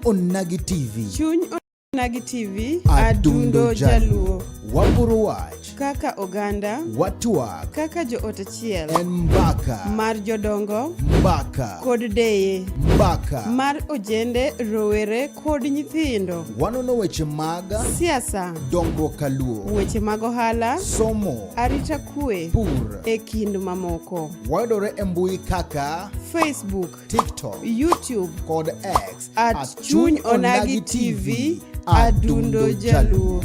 Onagi TV. Chuny Onagi TV. Adundo Jaluo. Wapuro wach. Kaka oganda. Watuak. Kaka jo otachiel. En mbaka. Mar jodongo. Mbaka. Kod deye. Mbaka. Mar ojende, rowere kod nyithindo. Wanono weche maga. Siasa. Dongruok kaluo. Weche mag ohala. Somo. Arita kwe. Pur. E kind mamoko. Wayudore e mbui kaka Facebook, TikTok, YouTube kod X at Chuny Onagi TV. Adundo Jaluo.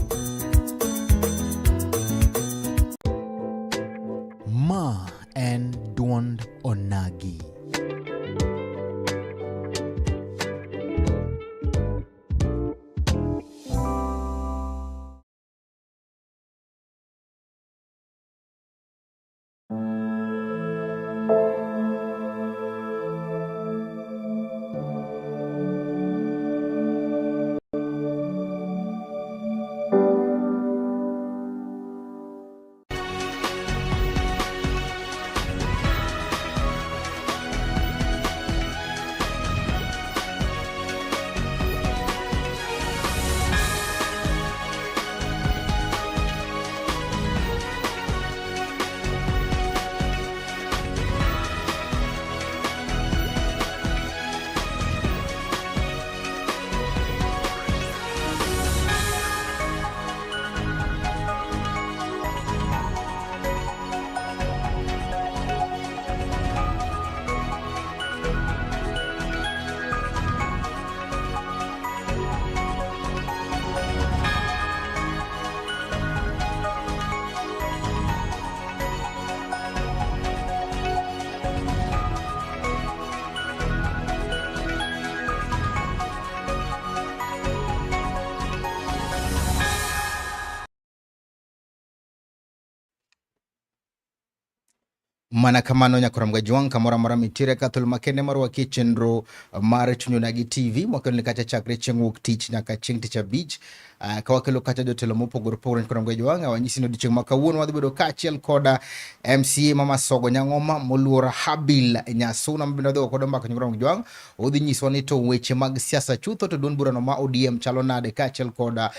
Ma en duond Onagi. Mana kamano nyakoramga juang kamora mora mitire kathul makende marwa kichenro mar Chuny Onagi TV mwakelo nikacha chakre chieng' tich nyaka chieng' tich abich kawakelo kacha jotelo mopogore opogore nyakoramga juang awanyisi no dichieng' makawuono wadhi bedo kachiel koda MCA Mama Sogo Nyang'oma moluor Habil Nyasuna mabende wadhi kodo mbaka nyakoramga juang odhi nyiswa ni to weche mag siasa chutho to duond burano ma ODM chalo nade kachiel koda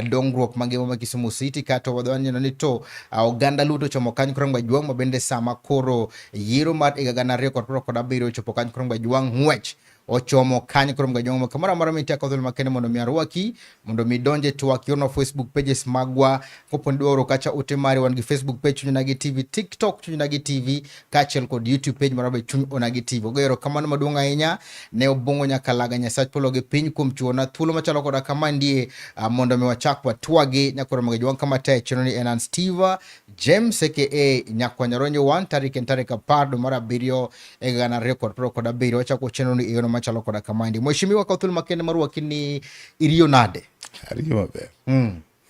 dongruok mangima ma Kisumu City kato wadhi wanyino ni to oganda luto chomo kanyo nyakoramga juang mabende sama koro yiero mar 2027 chopo kanyo nyakoramga juang ng'wech ochomo kanyo nyakoramga juang kamora mara mitia kodhol makende mondo mi arwaki mondo mi donje twak yono Facebook pages magwa koponi dwaro kacha ote mari wan gi Facebook page Chuny Onagi TV, TikTok Chuny Onagi TV kachiel kod YouTube page marabe Chuny Onagi TV. Ogero kamano maduong' ahinya ne obongo nyaka laga Nyasach polo gi piny kuom chuona thuolo machalo koda kama ndie mondo mi wachak watwagi nyakoramga juang kama te cheno ni Enan Steve James aka Nyakwa Nyaronyo 1 tarik 10 mara birio egana record pro koda birio wachako cheno ni iyono machalo koda kama ndi. Mheshimiwa kwa thuolo makende marwaki ni iriyo nade? Ariyo maber.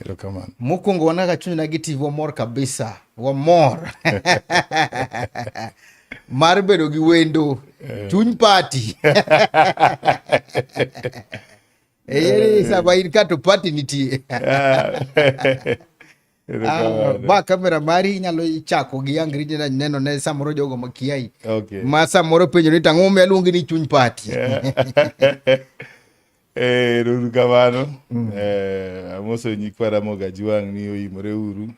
Ero kamano. Mokwongo wanaga Chuny Onagi TV wamor kabisa. Wamor. Mar bedo gi wendo. Chuny party. Eyeri sabain kato party nitie. Ba kamera mari nyalo chako gi yangri ni neno ne samoro jogo makiai. Okay. Ma samoro penjo ni tang'o me aluongi ni chuny party. Ruru kamano. Amoso nyikwara moga juang ni oimore uru.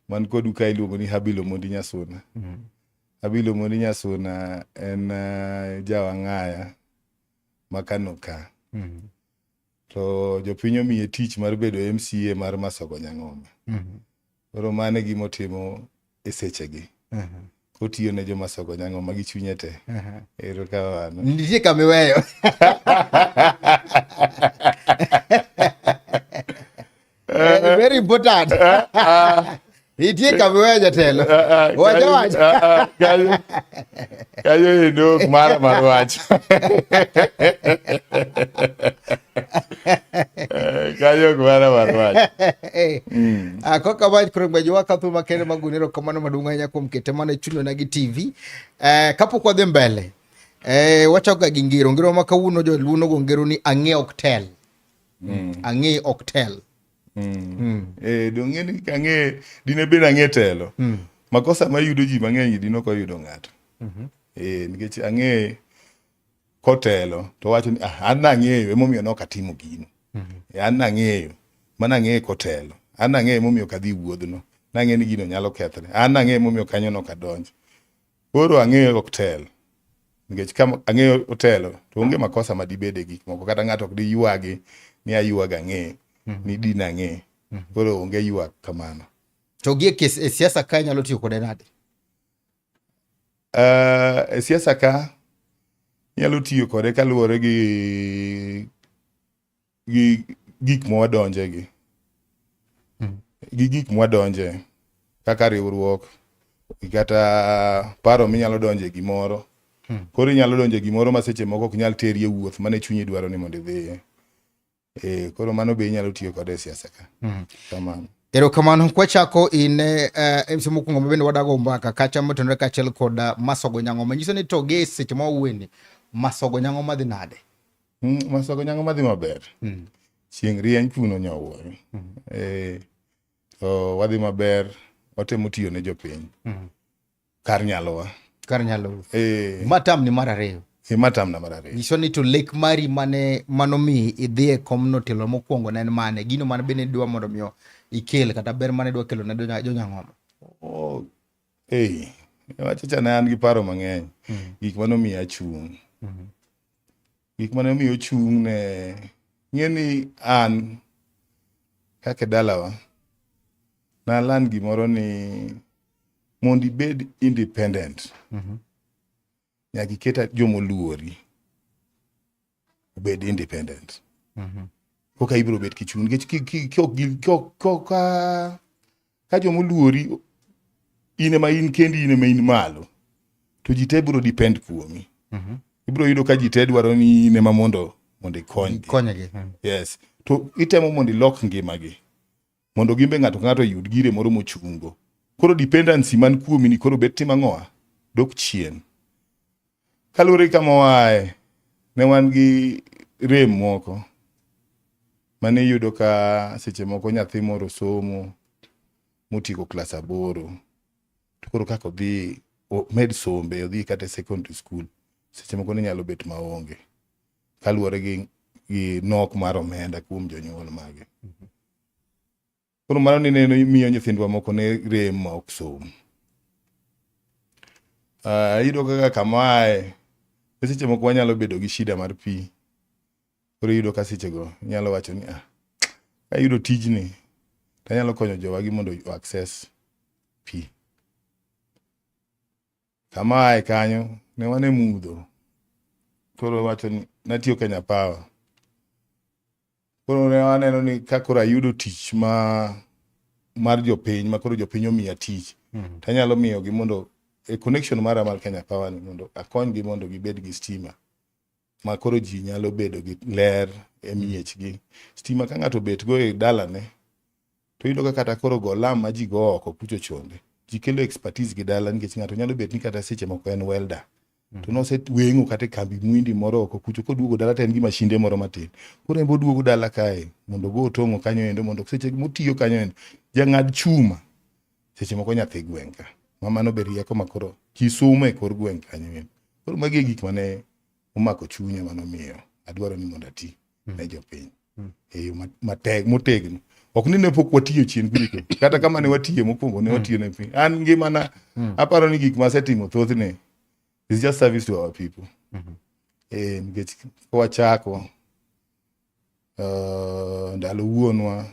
Man kodu ka iluongo ni Habil Omondi Nyasuna. Habil Omondi Nyasuna en jawang'aya makanoka. To jopiny omiye tich mar bedo MCA mar Masogo Nyang'oma. Koro mane gimotimo e sechegi. Kotiyo ne jo Masogo Nyang'oma gi chunye te. Ero kamano. Nitie kamiweyo. Very important. Nitie kamiweyo jatelo. Wacha wacha. Kayo endo mar wacho. Kayo gwara marwacho. Koka wach nyakoramga juang kathu makende magunero kamano maduong' ahinya kuom kete mane Chuny Onagi TV. Kapok wadhi mbele. Wachako gi ngero ma kawuono joluono go ngero ni ang'e ok tel. Ang'e ok tel. Dong'eni kang'e dine bed ang'e telo. Makosa mayudo ji mang'eny dino ko yudo ng'ato. Nikech ang'e kotelo to wacho ni an nang'eyo emomiyo nokatimo gino. An nang'eyo mana ng'eyo kotelo. An nang'eyo emomiyo kadhi wuodhno. Nang'eyo ni gino nyalo kethre. An nang'eyo emomiyo kanyo nokadonjo. Koro ang'eyo ok telo. Nikech kama ang'eyo otelo to onge makosa madibede gik moko kata ng'ato ok di ywagi ni aywaga ng'e ni dina ng'e. Koro onge ywak kamano. To gie siasa ka nyalo tiyo kode nade? E siasa ka nyalo tiyo kode kaluwore gi gik mwadonje gi. Gi gik mwadonje kaka riwruok kata paro minyalo donje gimoro. Koro inyalo donje gimoro ma seche moko ok nyal teri e wuoth mane chunyi dwaro ni mondo idhiye. Koro mano be inyalo tiyo kode e siasa ka. Kamano. Erokamano kwachako in MC mokwongo mabende wadago mbaka kacha motenore kachiel kod Masogo Nyang'o manyiso ni to ge seche ma wawuoyeni Masogo Nyang'o madhi nade? Masogo Nyang'o madhi maber. Chieng' rieny kuno nyawuoyo. To wadhi maber, watemo tiyo ne jopiny. Kar nyalowa. Matam ni mar ariyo. Matam na mar ariyo. Nyiso ni to lek mari manomi idhiye komno telo mokwongo ne en mane? Gino mane bende dwa mondo miyo ikel kata ber mane dwa kelo ne jo Nyang'o? Wachacha ne an gi paro mang'eny. Gik manomiyo achung'. Gik manomiyo ochung' ne ng'eni an kaka dalawa nalan gimoro ni mondo ibed independent. Nyaka iketa jomoluori obed independent. Koka ibiro bet kichung' nikech ka jomoluori ine ma in kendi ine ma in malo to ji te biro depend kuomi. Ibiro yudo ka ji te dwaro ni ine ma mondo ikonygi. Yes. To itemo mondo ilok ngimagi mondo gimbe ng'ato ka ng'ato yud gire moro mochungo. Koro dependency man kuomi ni koro bet timang'oa dok chien. Kalure kama wae ne wan gi rem moko mane yudo ka seche moko nyathi moro somo motieko klas 8 to koro kako dhi med sombe odhi kata secondary school seche moko ne nyalo bet maonge kaluwore gi nok mar omenda kuom jonyuol mage. Koro mano ni ne miyo nyithindwa moko ne rem ma ok som. Yudo kaka kamae seche moko wanyalo bedo gi shida mar pi. Koro yudo ka seche go nyalo wacho ni ka yudo tijni to nyalo konyo jowagi mondo access pi. Kamae kanyo ne wane mudho. Koro wacho ni natiyo Kenya Power. Koro ne waneno ni kakoro ayudo tich mar jopiny ma koro jopiny omiya tich. Tanyalo miyo gi mondo connection mara mar Kenya Power ni mondo akonygi mondo gibed gi stima ma koro ji nyalo bedo gi ler e miechgi. Stima ka ng'ato bet go e dalane to yudo ka kata koro go lam ma ji go oko kucho chonde. Ji kelo expertise gi dala nikech ng'ato nyalo bet ni kata seche moko en welder. To noseweng'o kata kambi mwindi moro oko kucho koduogo dala to en gi mashinde moro matin. Koro en boduogo dala kae mondo go tong'o kanyo endo mondo seche motiyo kanyo endo jang'ad chuma seche moko nyathi gweng' ka. Mamano be rieko makoro kisumo e kor gweng' kanyo endo. Koro magi gik mane omako chunya manomiyo adwaro ni mondo ati ne jopiny. Yo motegno. Ok ni ne pok watiyo chien kucho. Kata kama ne watiyo mokwongo ne watiyo ne piny. An ngimana aparo ni gik masetimo thothne is just service to our people. Nikech kwachako ndalo wuonwa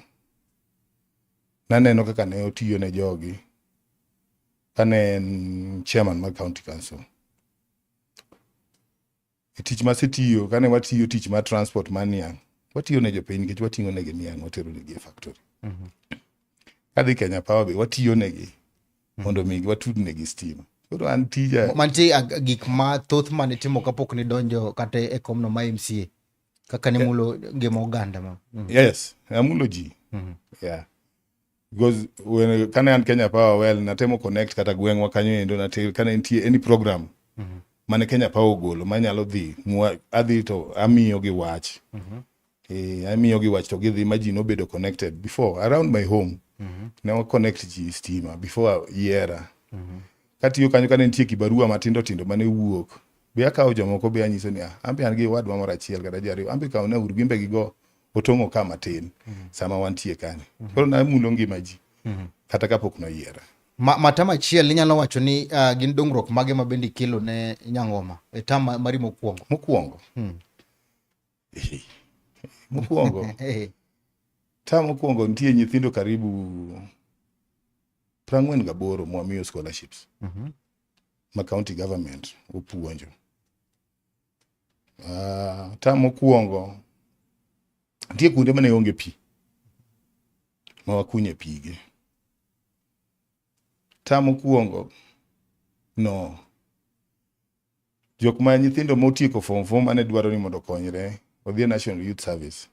naneno kaka ne otiyo ne jogi kane en chairman mar county council. Tich masetiyo kane watiyo tich mar transport mar niang', watiyo ne jopiny nikech wating'o negi niang' watero negi e factory. Kadhi Kenya Power be watiyo negi mondo mi watud negi stima. Koro an tija mantie gik ma thoth mane timo kapok ni donjo kata e komno ma MCA kaka ne mulo ngima oganda ma. Yes, amulo ji. Yeah. Because when kane an Kenya Power well natemo connect kata gweng'wa kanyo endo kane nitie any program mane Kenya Power ogolo manyalo dhi adhi to amiyo gi wach. Amiyo gi wach to gidhi ma ji nobedo connected before around my home. Ne wa connect ji stima before yiera. Katiyo kanyo kane nitie kibarua matindo tindo mane wuok be akawo jomoko be anyiso ni ambe an gi wadwa moro achiel kata jariyo ambe kaw na uru gimbe gigo otongo kama tin sama wantie kani koro na mulo ngima ji kata kapok noyiera. Matama chiel inyalo wacho ni gin dongruok mage ma bende kelo ne Nyang'oma e tam mari mokwongo. Mokwongo tam mokwongo nitie nyithindo karibu 48 mwamiyo scholarships ma county government opuonjo. Tam mokwongo nitie kuonde mane onge pi ma wakunye pige. Tam mokwongo no jok ma nyithindo motieko form 4 mane dwaro ni mondo konyre odhi National Youth Service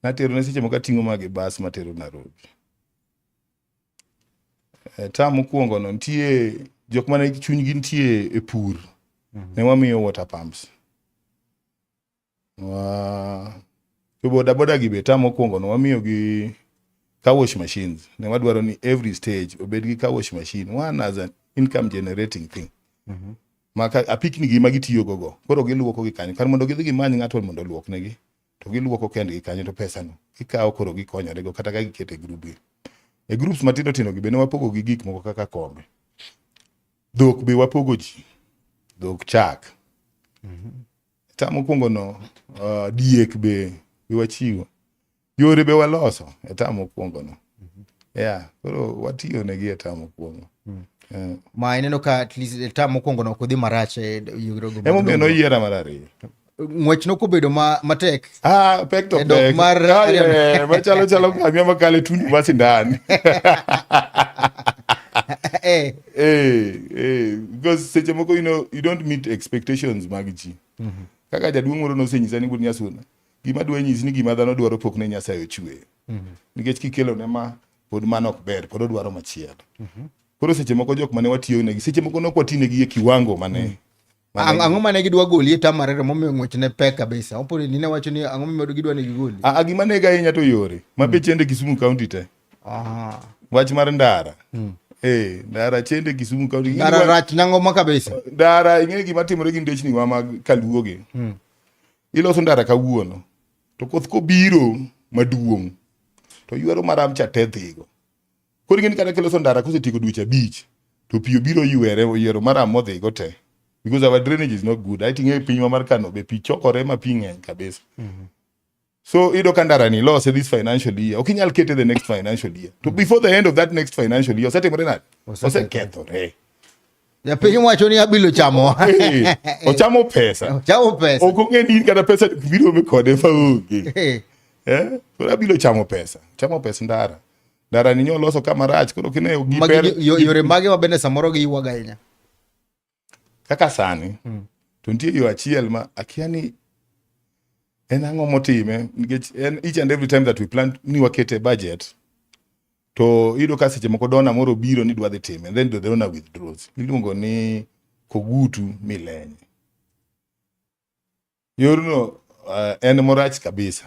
natero ne seche moko ating'o magi bas matero Nairobi. Tam mokwongo no nitie jok mane chunygi nitie e pur ne wamiyo water pumps. Boda gi be tam mokwongo no wamiyo gi car wash machines. Ne wadwaro ni every stage obed gi car wash machine, one as an income generating thing. Maka apikni gi magitiyo gogo. Koro giluoko gi kanyo. Kar mondo gidhi gimany ng'ato mondo luok negi. To giluoko kendgi kanyo to pesa no gikawo koro gikonyore go kata ka gikete group gi. E groups matindo tindo gi be ne wapogo gi gik moko kaka kombe. Dhok be wapogo ji. Dhok chak. Tam mokwongo no diek be wachiwo. Yore be waloso e tam mokwongo no. Koro watiyo negi e tam mokwongo. Ma ineno ka at least tam mokwongo no kodhi marach e yore go. Emo be no yiera mar ariyo. Ng'wech no kobedo matek. Pek to pek. Machalo kamia makale tundu masindan. Because seche moko you don't meet expectations mag ji. Kaka jaduong' moro nosenyisa ni Wuod Nyasuna gima dwa nyisi ni gima dhano dwaro pok ne Nyasaye ochwe. Nikech kikelo ne ma pod mano ok ber, pod odwaro machielo. Koro seche moko jok mane watiyo negi seche moko nok watinegi e kiwango mane ang'o mane gidwa goli e tam marero momiyo ng'wech ne pek kabisa. Opo ni ne wacho ni ang'o momiyo gidwa ni gigoli. Gima ne gahinya to yore ma be chende Kisumu County te. Wach mar ndara. Ndara chende Kisumu County. Ndara rach nang'o kabisa. Ndara ing'e gima timore gi ndechni wa mag kaluoge. Iloso ndara kawuono. To koth kobiro maduong' to ywero maram cha tethigo. Koro ing'e ni kata kiloso ndara kosetieko dweche 5 to pi obiro ywero maram modhigo te. Because our drainage is not good. I think piny mar Kano be pi chokore ma pi ng'eny kabisa. So ido ka ndara ni lose this financial year. Ok inyal kete the next financial year. To before the end of that next financial year, osetimore nade? Osekethore. Japiny wacho ni abilo chamo. Ochamo pesa. Ok ong'e ni kata pesa biro me kode fa onge. Koro abilo chamo pesa. Chamo pesa ndara. Ndara ni nyoloso kama rach. Koro kine giber. Yore mage mabende samoro gi yuaga ahinya. Kaka sani. To nitie yo achiel ma akia ni en ang'o motime. Nikech each and every time that we plan ni wakete budget. To ido ka seche moko dona moro biro ni dwa dhi time. And then the donor withdraws. Iluongo ni Kogutu Milenye. Yorno en morach kabisa.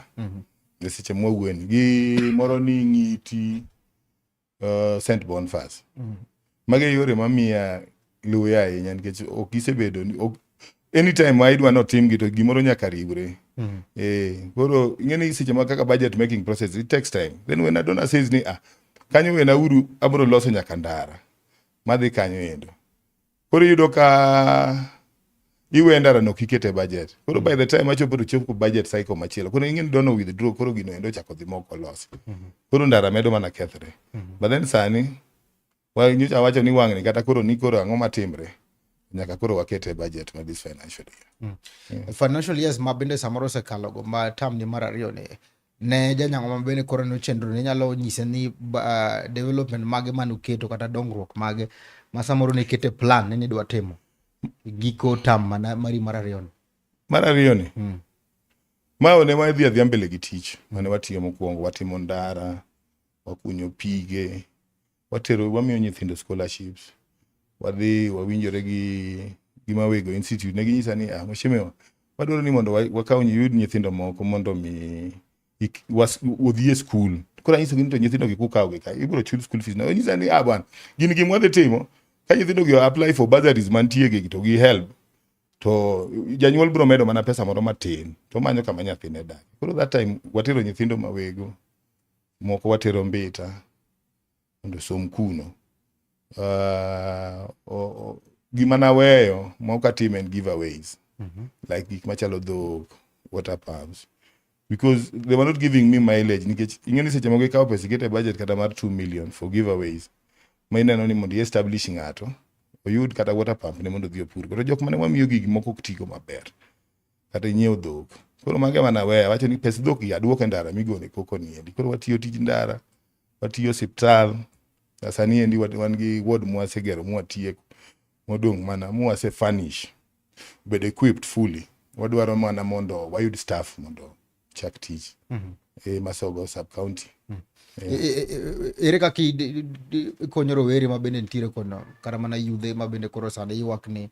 Seche mwawueni. Gi moro ni ng'iti St. Boniface. Mage yore mamia luya ahinya nikech ok isebedo ni anytime ma idwa notim gi to gimoro nyaka riwre. Koro ing'eni seche ma kaka budget making process it takes time. Then when a donor says ni kanyo wena uru abro loso nyaka ndara madhi kanyo endo. Koro yudo ka iwe ndara no kikete budget. Koro by the time achopo to chopo budget cycle machielo. Koro ing'eni dono withdraw koro gino endo chako dhi moko losi. Koro ndara medo mana kethre. But then sani nyocha wacho ni wang'ni kata koro ni koro ang'o matimre nyaka koro wakete budget ma this financial year. Financial years ma bende samoro sekalo go ma tam ni mar ariyo ne Nyang'oma bende koro no chenro ne nyalo nyise ni development mage manuketo kata dongruok mage ma samoro ne kete plan ne dwa timo giko tam mari mar ariyo ni. Mar ariyo ni. Ma one ma dhi mbele gi tich mane watiyo mokwongo watimo ndara wakunyo pige wamiyo nyithindo scholarships wadhi wawinjore gi Mawego Institute ne ginyisa ni moshemewa wadwaro ni mondo wakaw yud nyithindo moko mondo mi odhi e school. Koro anyisa ni to nyithindo gi kukaw gi ka ibiro chul school fees. Na nyisa ni bwana gin gimwa dhi timo ka nyithindo gi apply for bursaries mantie gi to gi help to janyuol biro medo mana pesa moro matin to manyo kama nyathine dak. Koro that time watero nyithindo mawego, moko watero Mbita mondo som kuno. Gima naweyo moko atimo en giveaways, like gik machalo dhok, water pumps, because they were not giving me mileage. Nikech ing'eni seche moko ikawo pesa ikete budget kata mar 2 million for giveaways, ma ineno ni mondo establish ng'ato oyud kata water pump ne mondo dhi opur. Koro jok mane wamiyo gigi moko ok tigo maber, kata inyiewo dhok. Koro mage mana weya, wacho ni pes dhok aduoko e ndara migone koko niendi. Koro watiyo tij ndara, watiyo osiptal. Sani endi wan gi ward mwasegero mwatieko, modong' mana mwase furnish, bed equipped fully. Wadwaro mana mondo wayud staff mondo chak tich Masogo sub county. Ere kaka konyo rowere ma bende nitiere kono, kata mana yudhe ma bende koro sani ywak ni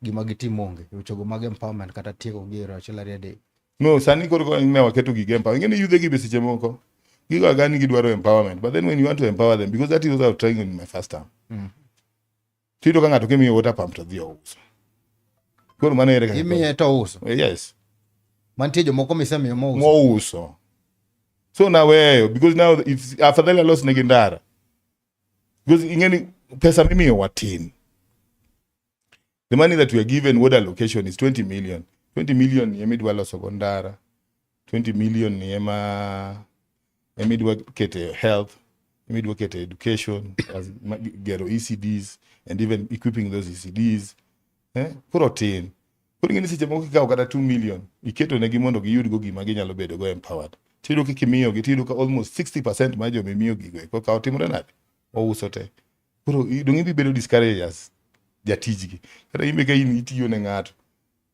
gima gitimo onge, wechogo mag empowerment kata tiego gi e achiel ariyo adek? No, sani koro ne waketo gige empowerment. Ing'eni yudhe gi be seche moko gigo gani gidwaro empowerment, but then when you want to empower them, because that is what I was trying in my first term. Tido ka ng'ato kimiyo water pump to dhi ouso. Koro mano ere kaka imiye to uso? Yes. Mantie jomoko misemiyo mouso. So naweyo, because now it's afadhali alos negi ndara. Because ing'eni pesa mimiyo watin. The money that we are given ward allocation is 20 million. 20 million ni emidwa loso go ndara. 20 million ni emidwa kete health, emidwa kete education, as gero ECDs and even equipping those ECDs. Koro tin. Koro ing'eni seche moko kikawo kata 2 million iketo negi mondo giyud go gima ginyalo bedo go empowered. Tido kikimiyo gi tido ka almost 60% ma jo mimiyo gigo ko ka otimore nade ouso te. Koro dong' ibi bedo discouraged as jatijgi. Kata imbe ka in itiyo ne ng'ato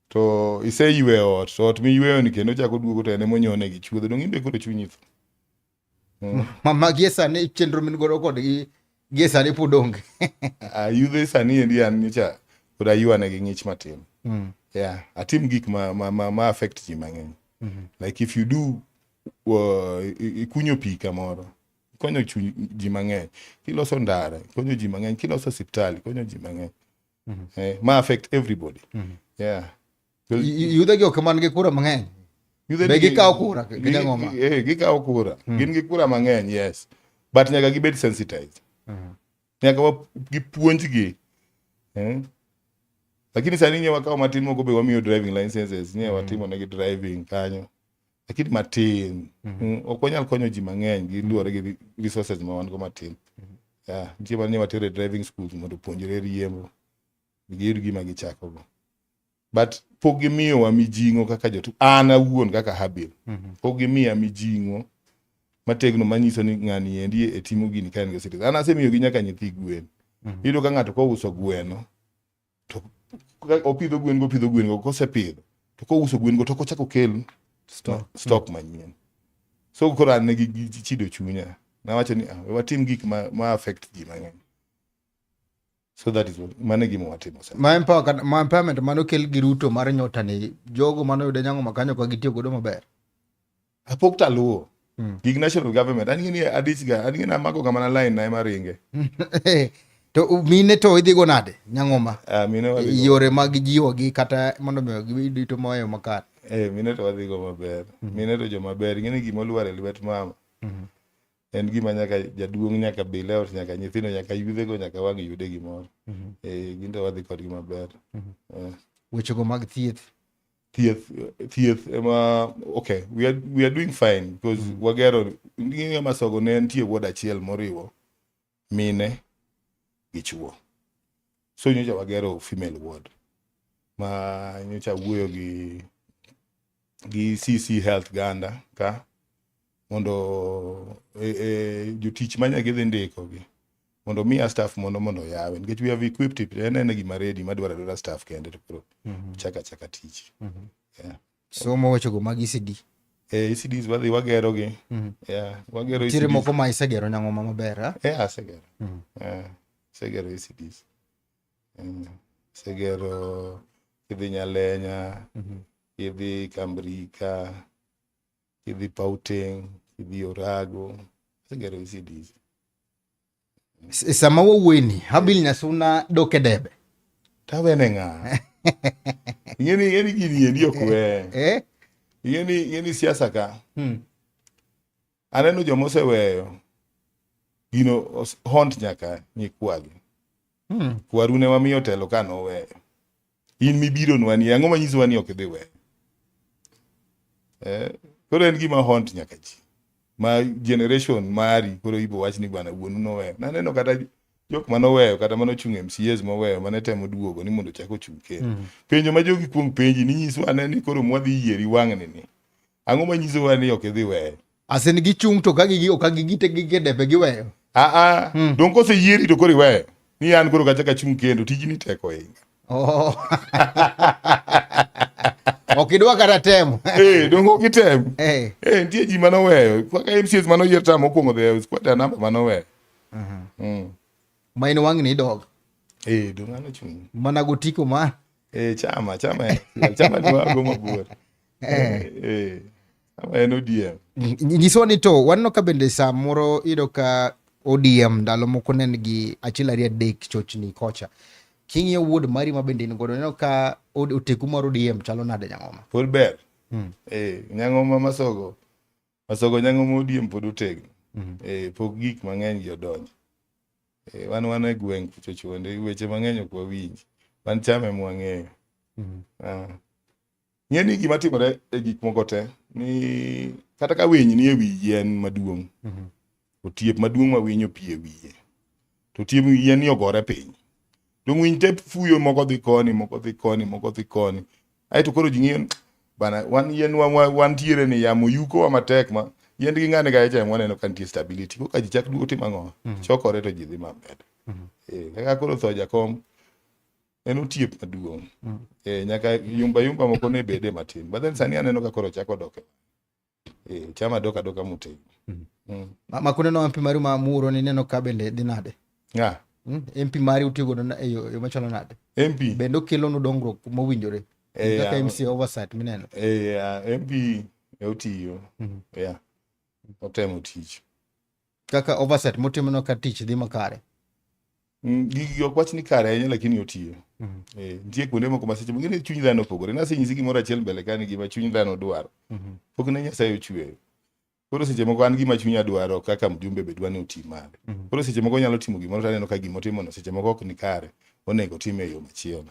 to iseywe ot, to ot miyweyo ni kendo chako duogo to ene monyone gi chuodho, dong' imbe koro chunyi tho. Mama gie sani chenro min godo kodgi gie sani pod onge. Yudhe sani endi an nyocha pod aywane gi ng'ich matin. Yeah, atim gik ma affect ji mang'eny. Like if you do ikunyo pi kamoro, konyo ji mang'eny. Kiloso ndara, konyo ji mang'eny. Kiloso osiptal, konyo ji mang'eny. Ma affect everybody. Yeah. Yudhe gi ok man gi kura mang'eny. Be gikawo kura gidang'oma? Gikawo kura. Gin gi kura mang'eny, yes. But nyaka gibed sensitized. Nyaka gipuonjgi. Lakini sani nye wakawo matin moko be wamiyo driving licenses, nye watimo negi driving kanyo. Lakini matin. Ok wanyal konyo ji mang'eny giluwore gi resources ma wan go matin. Yeah, nitie man nye watere driving schools mondo puonjre riembo. Giyud gima gichako go. But pok gimiyo wa mijing'o kaka jotu. An awuon kaka Habil. Pok gimiya mijing'o mategno manyiso ni ng'ani endi e timo gini ka en gi citizen. An asemiyo gi nyaka nyithi gwen. Iyudo ka ng'ato kouso gweno to opidho gwen go kosepidho to kouso gwen go to kochako kel stock manyien. So koro an negi chido chunya. Nawacho ni watim gik ma affect ji mang'eny. So that is what mane gimo watimo sasa. Ma empowerment mano kel gi Ruto mar nyota ni jogo mano yude nyango makanyo ka gitiyo godo maber. Apok taluo. Gig national government ani ni adichga ani na mago kama na line na emaringe. To mine to idhi go nade nyangoma? Mine wadhi yore mag jiwo gi kata mondo me gibidi to moyo makar. Mine to wadhi go maber. Mine to jo maber ngene gima luare lwet mama. En gima nyaka jaduong' nyaka bile ot nyaka nyithindo nyaka yudhe go nyaka wang' yude gimoro. Ginto wadhi kod gima ber. Weche go mag thieth. Thieth okay, we are doing fine because wagero ngi Masogo ne nitie ward achiel moriwo mine gi chuo. So nyocha wagero female ward ma nyocha wuoyo gi CC Health Ganda ka mondo jotich manya gidhi ndiko gi mondo miya staff mondo yawe nikech we have equipped it en gima ready madwaro staff kende to koro chaka tich. Yeah. Somo weche go mag ECD. ECDs wadhi wagero gi. Yeah, wagero ECDs. Tire moko ma isegero nyangoma maber ha? Asegero. Segero ECDs. Segero idhi Nyalenya, idhi Kambrika, idhi Pauteng, idhi Orago. Segero ECDs. Sama wawuoyni Habil Nyasuna doke debe. Tawene ng'a. Ingeni gini ndio Eh? ingeni siasa ka. Aneno joma oseweyo gino hont nyaka nyikwagi. Kwaru ne wamiyo telo ka noweyo. In mibiro nwani ang'o manyiso wani ok idhi weyo. Koro en gima hont nyaka ji. Ma generation mari koro ibo wach ni bana wuonu noweyo. Naneno kata jok manoweyo kata manochung' MCAs moweyo mane temo duogo ni mondo chako chung' kendo. Penjo ma jogi kuong penji ni nyiso ane ni koro mwadhi yieri wang'ni ni. Ang'o manyiso wani ok idhi weyo. Asen gichung' to kagi gite gidepe giweyo. Dong kose yieri to koro iweyo. Ni an koro kachaka chung' kendo tijini teko inga. Ok idwa kata temo. Dong ok item. Nitie ji manoweyo. Kaka MCAs manoyier tam mokwongo dhi squad namba manoweyo. Ma in wang'ni idog. Dong ano chung'. Mana gotiko ma. Chama dwago mabor. Chama en ODM. Nyiswa ni to, wanno ka bende samoro ido ka ODM ndalo moko nen gi achiel ariyo adek chochni kocha. King'iyo wuod mari ma bende in godo neno ka oteku mar ODM chalo nade Nyang'oma? Pod ber. Nyang'oma Masogo Nyang'oma ODM pod otegno. Pok gik mang'eny gi odonjo. Wan e gweng' kucho chonde weche mang'eny ok wawinji. Wan chame mwang'eyo. Ng'eni gima timore e gik moko te ni kata ka winy ni e wi yien maduong'. Otiep maduong' ma winy opie wiye. To tiep yien ni ogore piny. Dong winy te fuyo moko dhi koni. Aito koro ji ng'iyo bana wan yien wan tiere ni yamo yuko wa matek ma yien gi ng'ane ga eche mwaneno ka nitie stability. Koka ji chak duo tim ang'o? Chokore to ji dhi maber. Kaka koro tho jakom en otiep maduong'. Nyaka yumba moko ne bede matin. But then sani aneno ka koro chako doke. Chama doka mutego. Makune no MP mari ma muro ni neno ka bende dhi nade? MP mari utiyo godo yo machalo nade? MP bende okelo no dongruok mowinjore. Kaka MC oversight mineno. MP otiyo. Otemo tich. Kaka oversight motimo no ka tich dhi makare. Gigi ok wach ni kare ahinya lakini otiyo. Nitie kuonde moko maseche mang'eny chuny dhano opogore. Nasenyisi gimoro achiel mbele kani gima chuny dhano dwaro. Pok ne Nyasaye ochweyo. Koro seche moko an gima chunya dwaro kaka mjumbe be dwani oti mare. Koro seche moko nyalo timo gimoro to aneno ka gima otimo no seche moko ok ni kare. Onego time e yo machielo.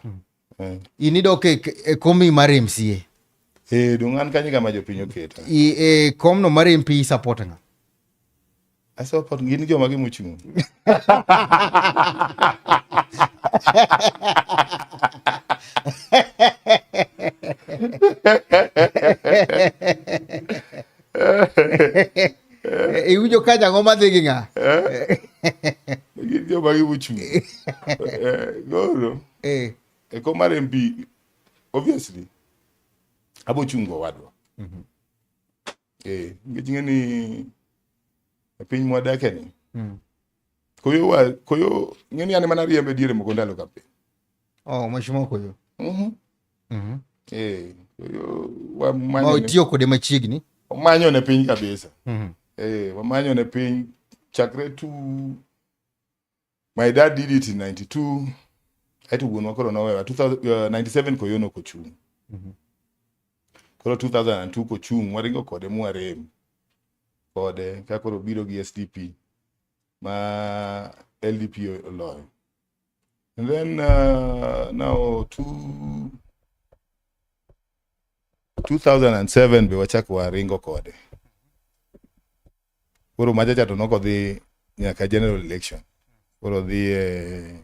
Inidok e komi mar MCA. Dong an kanyo kama jopiny oketa. Kom no mar MP support nga? I support gin joma gimuchung'. Iwinjo ka Nyang'oma dhi gi ng'a? Gin joma gimuchung'. Goro. E kom mar MP obviously abo chungo wadwa. Nikech ng'eni e piny mwadake ni. Koyo ng'eni ane mana riembe diere moko ndalo kampe. Mheshimiwa Koyo. Koyo wamanyo tiyo kode machiegni. Wamanyo ne piny kabisa. Wamanyo ne piny chakre tu. My dad did it in 92. Aito wuonwa koro nowewa 97 Koyo no kochung'. Koro 2002 kochung' waringo kode mwarem. Kode ka koro biro gi SDP ma LDP oloyo. And then now 2007 be wachako waringo kode. Koro majaja to noko dhi nyaka general election. Koro dhi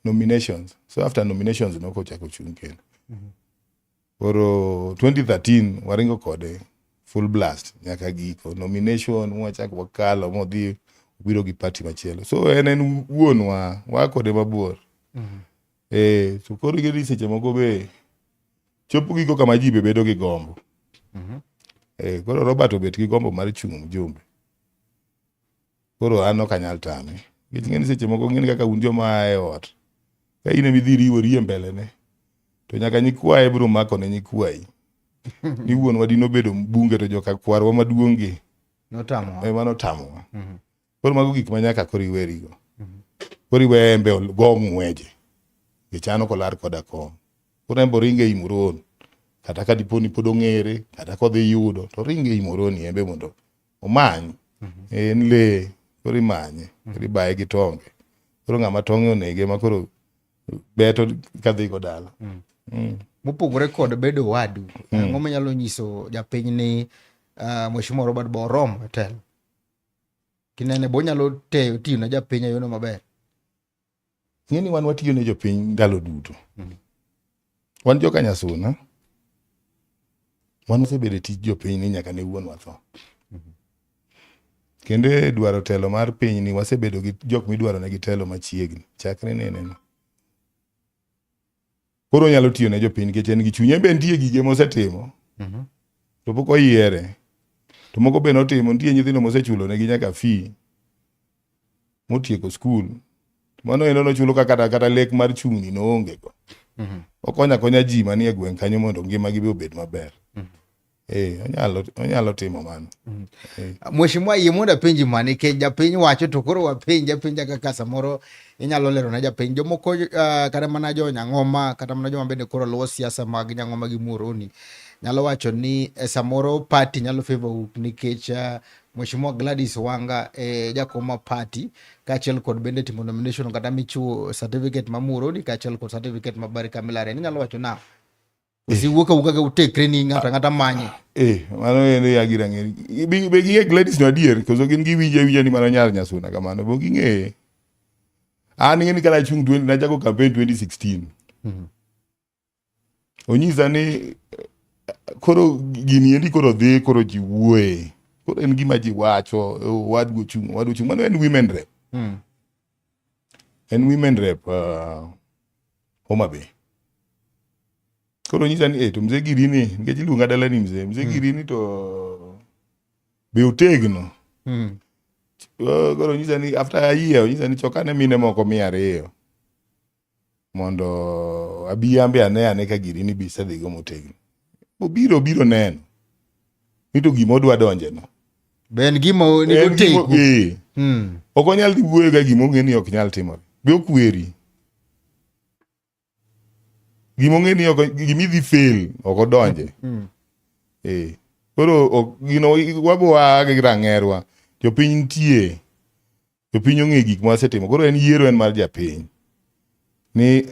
nominations. So after nominations noko chako chung' kendo. Koro 2013 waringo kode full blast nyaka giko nomination mwachako wakalo modhi biro gi party machielo. So en wuonwa wakode mabor. So koro giri seche moko be chopo giko kama ji bedo gi gombo. Koro Robert obet gi gombo mar chung' mjumbe. Koro an ok anyal tame. Ng'eni seche moko ng'eni kaka un joma e ot. Ka in midhi riwori e mbele ne. To nyaka nyikwaye biro mako ne nyikwayi. Ni wuonwa dino bedo bunge to joka kwarwa maduong'gi. Notamowa. Mano tamowa. Koro mago gik ma nyaka koro iwerigo. kori wembe go ng'weje gichano kolar koda kom kurembo ringe imuron kata ka diponi pod ong'ere kata kodhi yudo to ringe imoroni embe mondo omany en le kori manye kori baye gi tonge koro ng'ama tonge onege makoro beto kadhi go dala. Mopogore kod bedo wadu, ang'o manyalo nyiso japiny ni Mheshimiwa Robert Bo oromo e telo? Kinene bo nyalo tiyo na japiny e yono maber? Ng'eni wan watiyo ne jopiny ndalo duto. Wan joka Nyasuna, wan osebedo tij jopiny ni nyaka ne wuon watho. Kendo dwaro telo mar piny ni wasebedo gi jok midwaro ne gi telo machiegni chakre nene. Koro nyalo tiyo ne jopiny nikech en gi chunye be nitie gige mosetimo. To pok oyiere. To moko be notimo, nitie nyithindo mosechulo ne gi nyaka fee motieko skul. Mano eno nochulo kata lek mar chungni noonge go. Okonya ji manie gweng' kanyo mondo ngima gi be obed maber. Onyalo timo mano. Mheshimiwa yie mondo penji mane ke japiny wacho to koro wapenja kaka samoro inyalo lero na japiny jomoko kata mana jo Nyang'oma kata mana joma bende koro luwo siasa mag Nyang'oma gi Muhoroni nyalo wacho ni samoro party nyalo favor nikech Mheshimiwa Gladys Wanga jakoma party kaachiel kod bende timo nomination kata michuo certificate ma Muhoroni kaachiel kod certificate ma Baraka Milare nyalo wacho na usiwuoka ka utekre ni ng'ata manye. Mano ene ya gira ng'eri. Be ging'e Gladys no adier, koso gin giwinje ni mano nyar Nyasuna kamano. Bo ging'e. An ng'eni kala chung 20 na jago campaign 2016. Onyisa ni koro gini endi koro dhi koro ji wuoye. Koro en gima ji wacho wadgo chung mano en women rep. En women rep Homa Bay. Koro nyisa ni to mzee Girini nikech iluonga dala ni mzee Girini to be otegno. Koro nyisa ni after a year nyisa ni chokane mine moko 200 mondo abiyambe ane ka Girini bi sedhi go motegno. Obiro neno. Nito gimo dwa donje no. Ben gimo ni otego. Okonyal dhi wuoyo ga gimo ng'eni ok nyal timore. Be okweri. Gimong'eni gimi dhi fail oko donje. Koro gino wabowa gi rang'erwa. Jopiny nitie. Jopiny ong'e gik ma wasetimo. Koro en yiero en mar japiny. Ni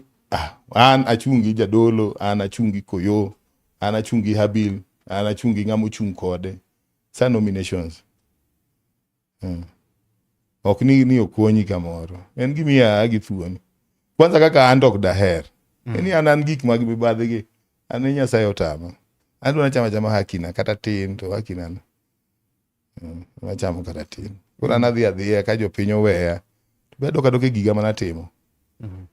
an achungi jadolo, an achungi Koyo, an achungi Habil, an achungi ng'amo chung kode. Sa nominations. Ok ni okonyi kamoro. En gimiya gi thuoni. Kwanza kaka an dok daher. Eni an gik mag mibadhigi. An Nyasaye otama. An dwa chama hakina kata tin to hakina no. Chamo kata tin. Koro an adhiya ka jopiny oweya. Be dok e giga manatimo.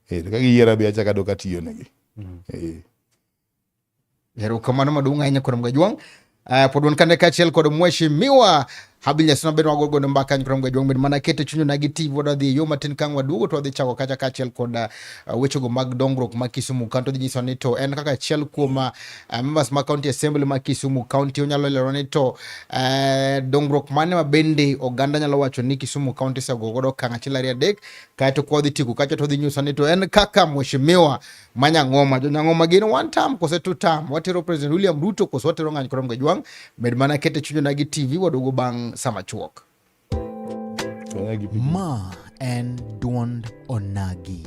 Ka giyiera be achaka dok atiyo negi. Erokamano maduong' ahinya kuom Gajwang'. Pod wan kane kaachiel kod Mheshimiwa Habil Nyasuna bende wagogo mbaka kuom Gajwang' bende mana keto chunyo na gi TV wadhi yo matin kang waduogo to wadhi chako kacha kaachiel kod wechego mag dongruok ma Kisumu County dhi nyiso ni to en kaka achiel kuom members ma County Assembly ma Kisumu County onyalo lero ni to dongruok mane ma bende oganda nyalo wacho ni Kisumu County segogodo kang achiel ariyo adek kaeto kwa dhi tiku kacha to dhi nyiso ni to en kaka Mheshimiwa ma Nyang'oma Nyang'oma gin one term kose two term watero President William Ruto kose watero ng'any kuom Gajwang' bed mana keto chunyo na gi TV waduogo bang' sama chuok. Ma en duond onagi.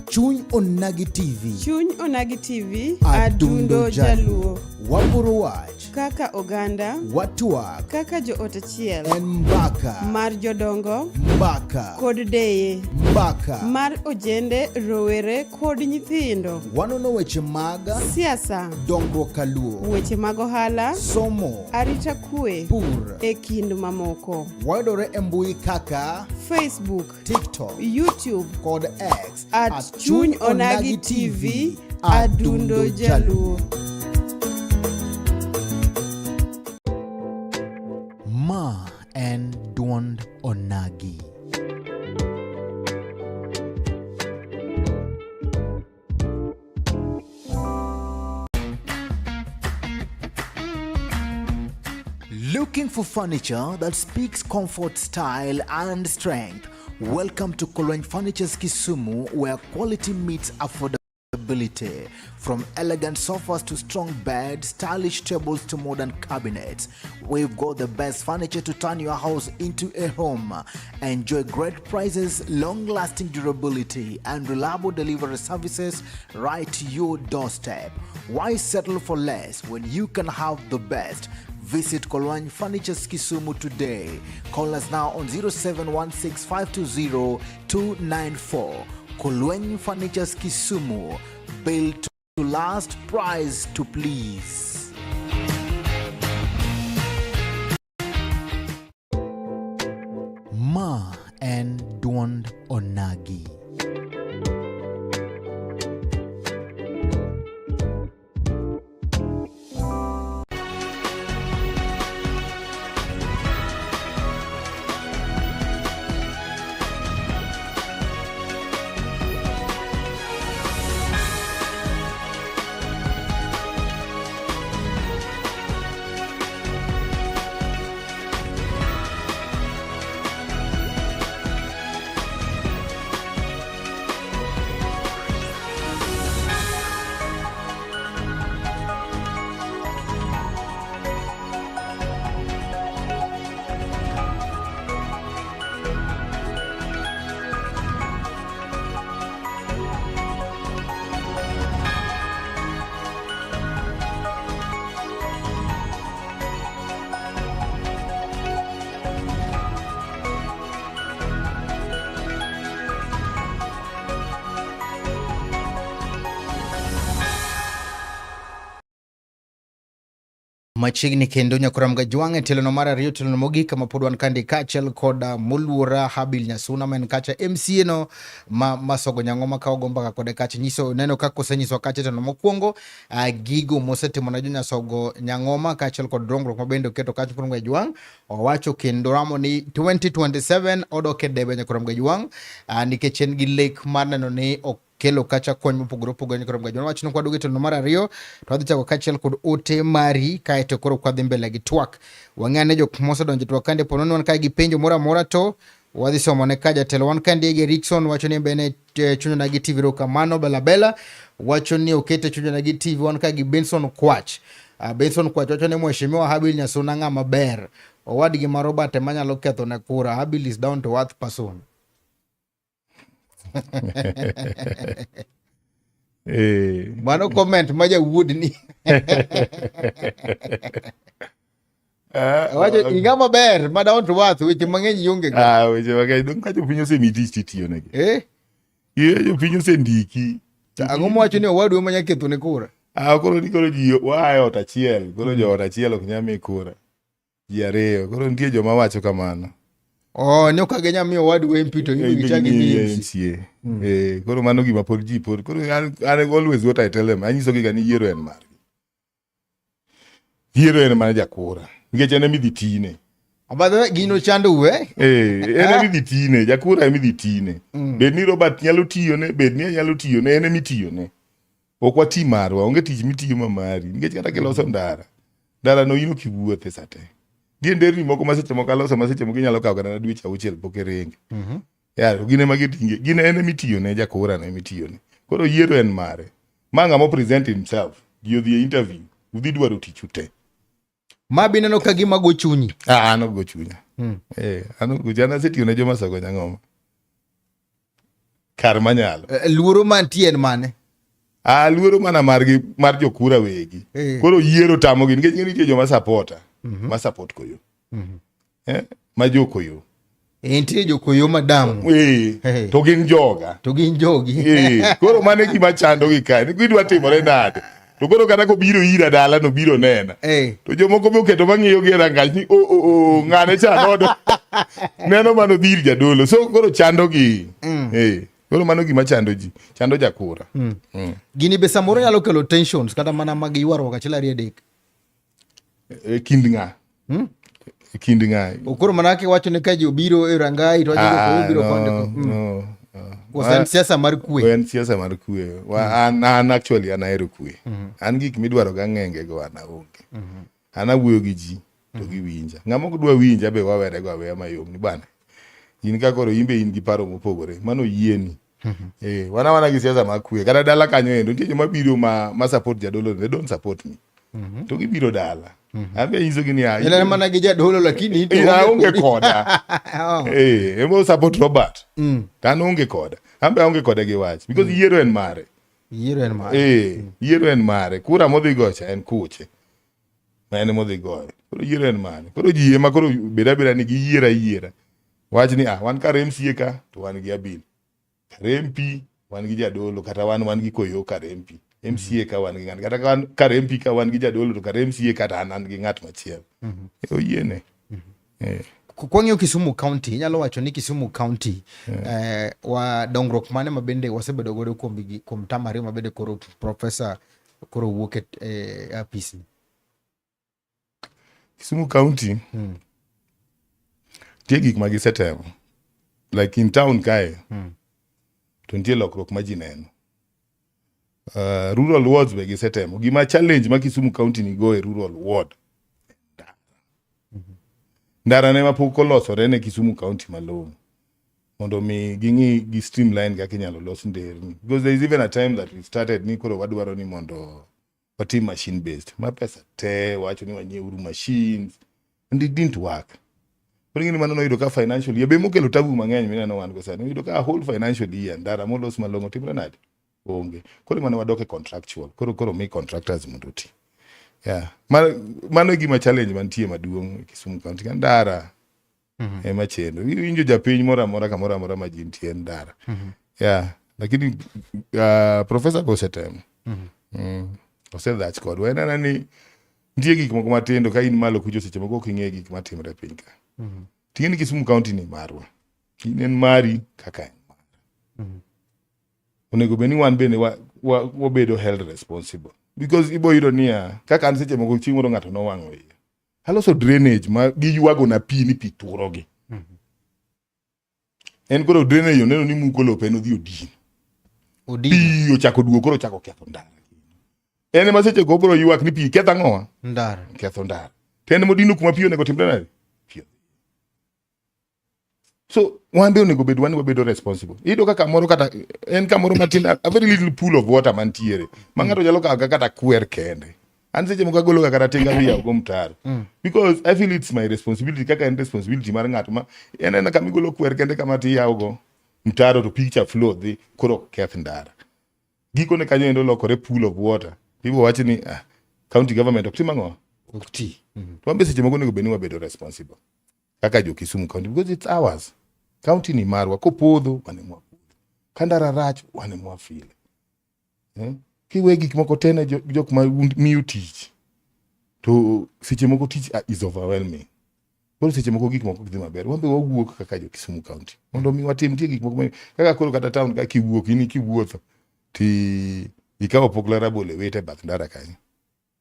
Chuny onagi TV. Chuny onagi TV. Adundo Jaluo. Wapuro wach. Kaka oganda. Watwak. Kaka jo ot achiel. En mbaka. Mar jodongo. Mbaka. Kod deye. Mbaka. Mar ojende, rowere kod nyithindo. Wanono weche mag siasa. Dongruok kaluo. Weche mag ohala. Somo. Arita kwe. Pur. E kind mamoko. Wayudore e mbui kaka Facebook, TikTok, YouTube kod X at Chuny Onagi TV. Adundo Jaluo. Ma en duond onagi. for furniture that speaks comfort, style, and strength. Welcome to Kolweny Furniture's Kisumu, where quality meets affordability. From elegant sofas to strong beds, stylish tables to modern cabinets, we've got the best furniture to turn your house into a home. Enjoy great prices, long-lasting durability, and reliable delivery services right to your doorstep. Why settle for less when you can have the best? Visit Kolweny Furniture's Kisumu today. Call us now on 0716-520-294. Kolweny Furniture's Kisumu, built to last, price to please. Ma and Dwand Onagi. Machiegni kendo nyakuramga jwang'e telono mar ariyo telono mogik kama pod wan kandi kaachiel kod Moluora Habil Nyasuna ma en kacha MCA no masogo Nyang'oma ka ogo mbaka kode kacha nyiso neno kaka osenyiso kacha telono mokwongo gigo mosetimo na jonyasogo Nyang'oma kaachiel kod dongruok mabende oketo kacha kuramga jwang' owacho kendo ramo ni 2027 odoke debe nyakuramga jwang' nikech en gi lek mar neno ni kelo kacha kony mopogore opogore nyakoro mga jwang' wachno kwa duge telono mar ariyo to wadhi chako kachiel kod ote mari kaeto koro kwa dhi mbele gi twak wang'ane jok mosedonjo twak kande ponono wan kae gi penjo mora mora to wadhi somo ne ka jatelo wan kande gi Rickson wacho ni bene chunyo na gi TV rokamano bela wacho ni okete chunyo na gi TV wan kae gi Benson Kwach Benson Kwach wacho ni mheshimiwa Habil Nyasuna ng'ama ber owadgi ma Robert manyalo ketho ne kura. Habil is down to earth person. Mano comment maja wood ni wacho ingama ber ma down to earth weche mang'eny yonge weche mang'eny dong ka jopiny osemiti titiyo negi jopiny osendiki ang'o mwacho ni owadwa manya ketho ne kura koro ni koro ji waaye ot achiel koro joot achiel ok nyami kura ji ariyo koro nitie joma wacho kamano ne okage nyamiyo owadwa MP to ibi gichagi MCA koro mano gima pod ji pod koro an always what I tell them anyiso gi ni yiero en margi yiero en mana jakura nikech en midhi tine abadha gino chando we en midhi tine jakura midhi tine bed ni Robert nyalo tiyo ne bed ni nyalo tiyo ne en mitiyo ne ok wati marwa onge tich mitiyo mamari nikech kata kiloso ndara no ino kiwuothe sate die nderni moko maseche moko aloso maseche moko inyalo kawo kana dweche auchiel pok iringe yaro gine magitinge gine en mitiyo ne jakura ne mitiyo ne koro yiero en mare manga mo present himself dio the interview udhi dwaro tich ute mabi neno ka gima go chunyi ano go chunya ano gujana setiyo ne joma sogo Nyang'oma kar manyalo luoro mantie en mane luoro mana mar jokura wegi koro yiero tamogi nikech nitie joma supporta ma support koyo ma jokoyo nitie jokoyo madamu to gin jogi koro mane gima chando gi kae gidwa timore nade to koro kata ko biro ira dala no biro nena to jomoko be oketo mang'iyo gi rangach ni ng'ane cha nodo neno mano dhir jadolo so koro chando gi koro mano gima chando ji chando jakura gini be samoro nyalo kelo tensions kata mana mag ywaruok achiel ariyo adek kind ng'a okoro manake wacho ni ka ji obiro e rangai to wacho biro konde en siasa mar kwe an actually an ahero kwe an gik midwaro ga ng'enge go an aonge an awuoyo gi ji to giwinja. Ng'ama ok dwa winja be wawere go aweya mayom ni bana. In ka koro imbe in gi paro mopogore, mano yieni. Wana gi siasa makwe. Kata dala kanyo endo nitie joma biro ma support jadolo, they don't support me. To gibiro dala. Ambe nyiso gini ya. Ile mana gi jadolo lakini onge koda. Emo support Robert. Tan onge koda. Ambe onge koda gi wach because yiero en mare. Yiero en mare. Yiero en mare. Kura modhi gocha en kuche. Ma en modhi goyo. Koro yiero en mare. Koro ji ema koro beda ni gi yiera. Wach ni wan kar MCA ka to wan gi Abil. Kar MP wan gi jadolo kata wan gi Koyo kar MP. MCA ka wan gi ng'at kata kar MP ka wan gi jadolo to kar MCA kata an gi ng'at machielo. Oyiene. Kwang'yo Kisumu County, inyalo wacho ni Kisumu County wa dongruok mane mabende wasebedo godo kuom tamari mabende koro professor koro wuok e apis ni. Kisumu County tie gik ma gisetemo. Like in town kae. To nitie lokruok ma ji neno. Rural wards be gisetemo. Gima challenge ma Kisumu County ni go e rural ward. Ndara ne mapok olosore ne Kisumu County malong'o. Mondo mi gingi gi streamline kaka inyalo los nderni. Because there is even a time that we started ni koro wadwaro ni mondo watim machine based. Ma pesa te wacho ni wanyieuru machines. And it didn't work. Koro ngini mano noyudo ka financial year be mokelo tabu mang'eny mineno wan go sani. Noyudo ka whole financial year ndara molos malong'o timre nade? Onge. Koro mano wadoke contractual. Koro mi contractors mondo ti. Yeah. Mano gima challenge mantie maduong' Kisumu County kan ndara. Ema chendo. Winjo japiny moro amora ma ji nitie ndara. Yeah. Lakini professor Gosetem. Osedhach kod wenana ni nitie gik moko matindo ka in malo kucho seche moko ok ing'e gik matimre piny ka. Ting'e ni Kisumu County ni marwa. In en mari kaka en mara. Onego beni wan bende wabedo held responsible. Because ibo yudo niya, kaka an seche moko chieng' moro ng'ato nowang'o iye. Aloso drainage ma giywago na pi ni pi turogi. En koro drainage neno ni muko lope no dhi odino. Pi ochako duogo koro ochako ketho ndara. En ma seche go bro ywak ni pi ketho ang'owa? Ndara. Ketho ndara. Ten modino kuma pi onego timre nade? Pi. So wan be onego bed wan wabedo responsible. Ido kaka moro kata en kamoro matin a very little pool of water mantiere. Ma ng'ato nyalo kawo kata kwer kende. An seche moko agolo kata tinga wiya go mtaro. Because I feel it's my responsibility kaka en responsibility mar ng'ato ma en kama igolo kwer kende kama tiyawo go mtaro to picture flow dhi koro keth ndara. Giko ne kanyo endo lokore pool of water. Ibo wacho ni county government ok tim ang'o? Ok ti. To ambe seche moko onego bed ni wabedo responsible. Kaka jo Kisumu County because it's ours. County ni marwa kopodho wane mwapodho. Kandara rach wane mwafile. Kiwe gik moko tena jok ma miyo tich. To seche moko tich is overwhelming. Koro seche moko gik moko dhi maber. Wambe wawuok kaka jo Kisumu County. Mondo mi watim tie gik moko kaka koro kata town ka kiwuotho ti ikawo pokla rabole wete bath ndara kanyo.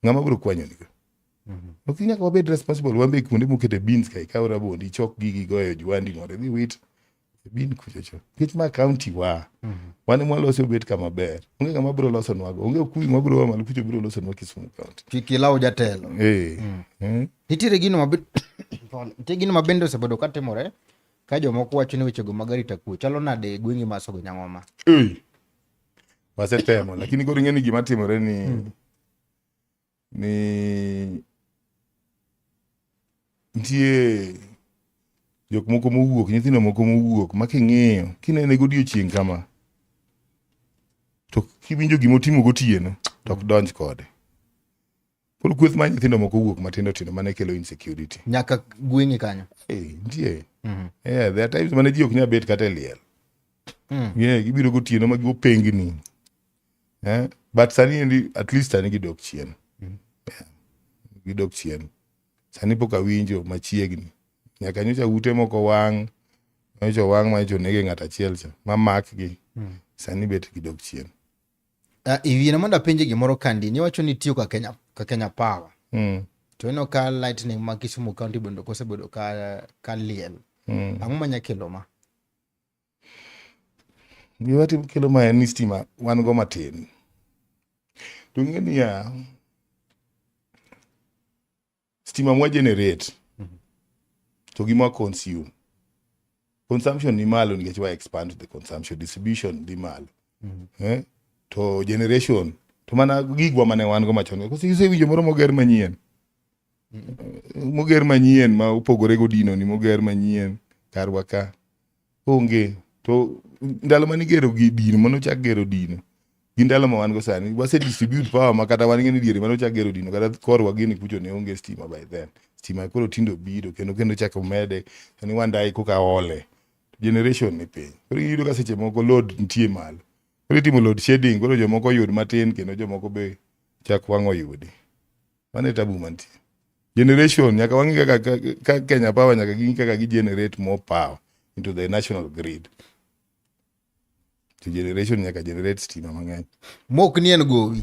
Ng'ama biro kwanyo nigo. Ok nyaka wabed responsible wambe kuonde mokete beans ka ikawo rabole ichok gigi goyo jwandi ng'ore dhi wit bin kuchocho. Kech ma county wa. Wane mwaloso bet kama ber. Onge kama biro loso nwago. Onge kui mabiro wa malukucho biro loso nwa Kisumu County. Kikilawo jatelo. Nitiere gino mabende osebedo katimore ka jomoko wacho ni wechego mag arita kwe. Chalo nade gweng'i ma Sogo Nyang'oma? Wasetemo lakini koro ing'eni gima timore ni nitie jok moko mowuok, nyithindo moko mowuok ma king'iyo kinene godiochieng' kama to kiwinjo gima otimo gotieno to ok donj kode. Koro kweth ma nyithindo moko wuok matindo tindo mane kelo insecurity. Nyaka gweng'i kanyo. Nitie. There are times mane ji ok nyal bet kata e liel. Gibiro gotieno ma gopengni. But sani at least sani gidok chien. Gidok chien. Sani pok awinjo machiegni. Nyaka nyocha ute moko wang'. Nyocha wang' ma nyocha nege ng'at achiel cha. Ma mak gi. Sani bet gidok chien. Iwina mondo apenje gimoro kandi. Niwacho ni tiyo ka Kenya Power. To eno ka lightning ma Kisumu County bondo kosebedo ka liel. Ang'o manya kelo ma? Gima tim kelo ma en ni stima wan go matin. To ng'eni ya stima mwa generate to gima consumption ni malo nikech wa expand the consumption, distribution di malo. To generation to mana gigwa mane wan go machon ko sise winjo moro moger manyien ma upogore go dino ni moger manyien karwa ka onge. To ndalo mani gero gi dino mano chak gero dino gi ndalo ma wan go sani wase distribute power makata wan ngeni diere mano chak gero dino kata korwa gini kucho ne onge stima by then. Stima koro tindo biro kendo chak umede ni wandai koka ole generation ni piny. Koro yudo ka seche moko load nitie malo. Koro timo load shedding, koro jomoko yud matin kendo jomoko be chak wango yudi. Mane tabu mantie. Generation nyaka wangi ka Kenya Power nyaka gingi kaka gi generate more power into the national grid. To generation nyaka generate stima mang'eny. Mok nien gowi.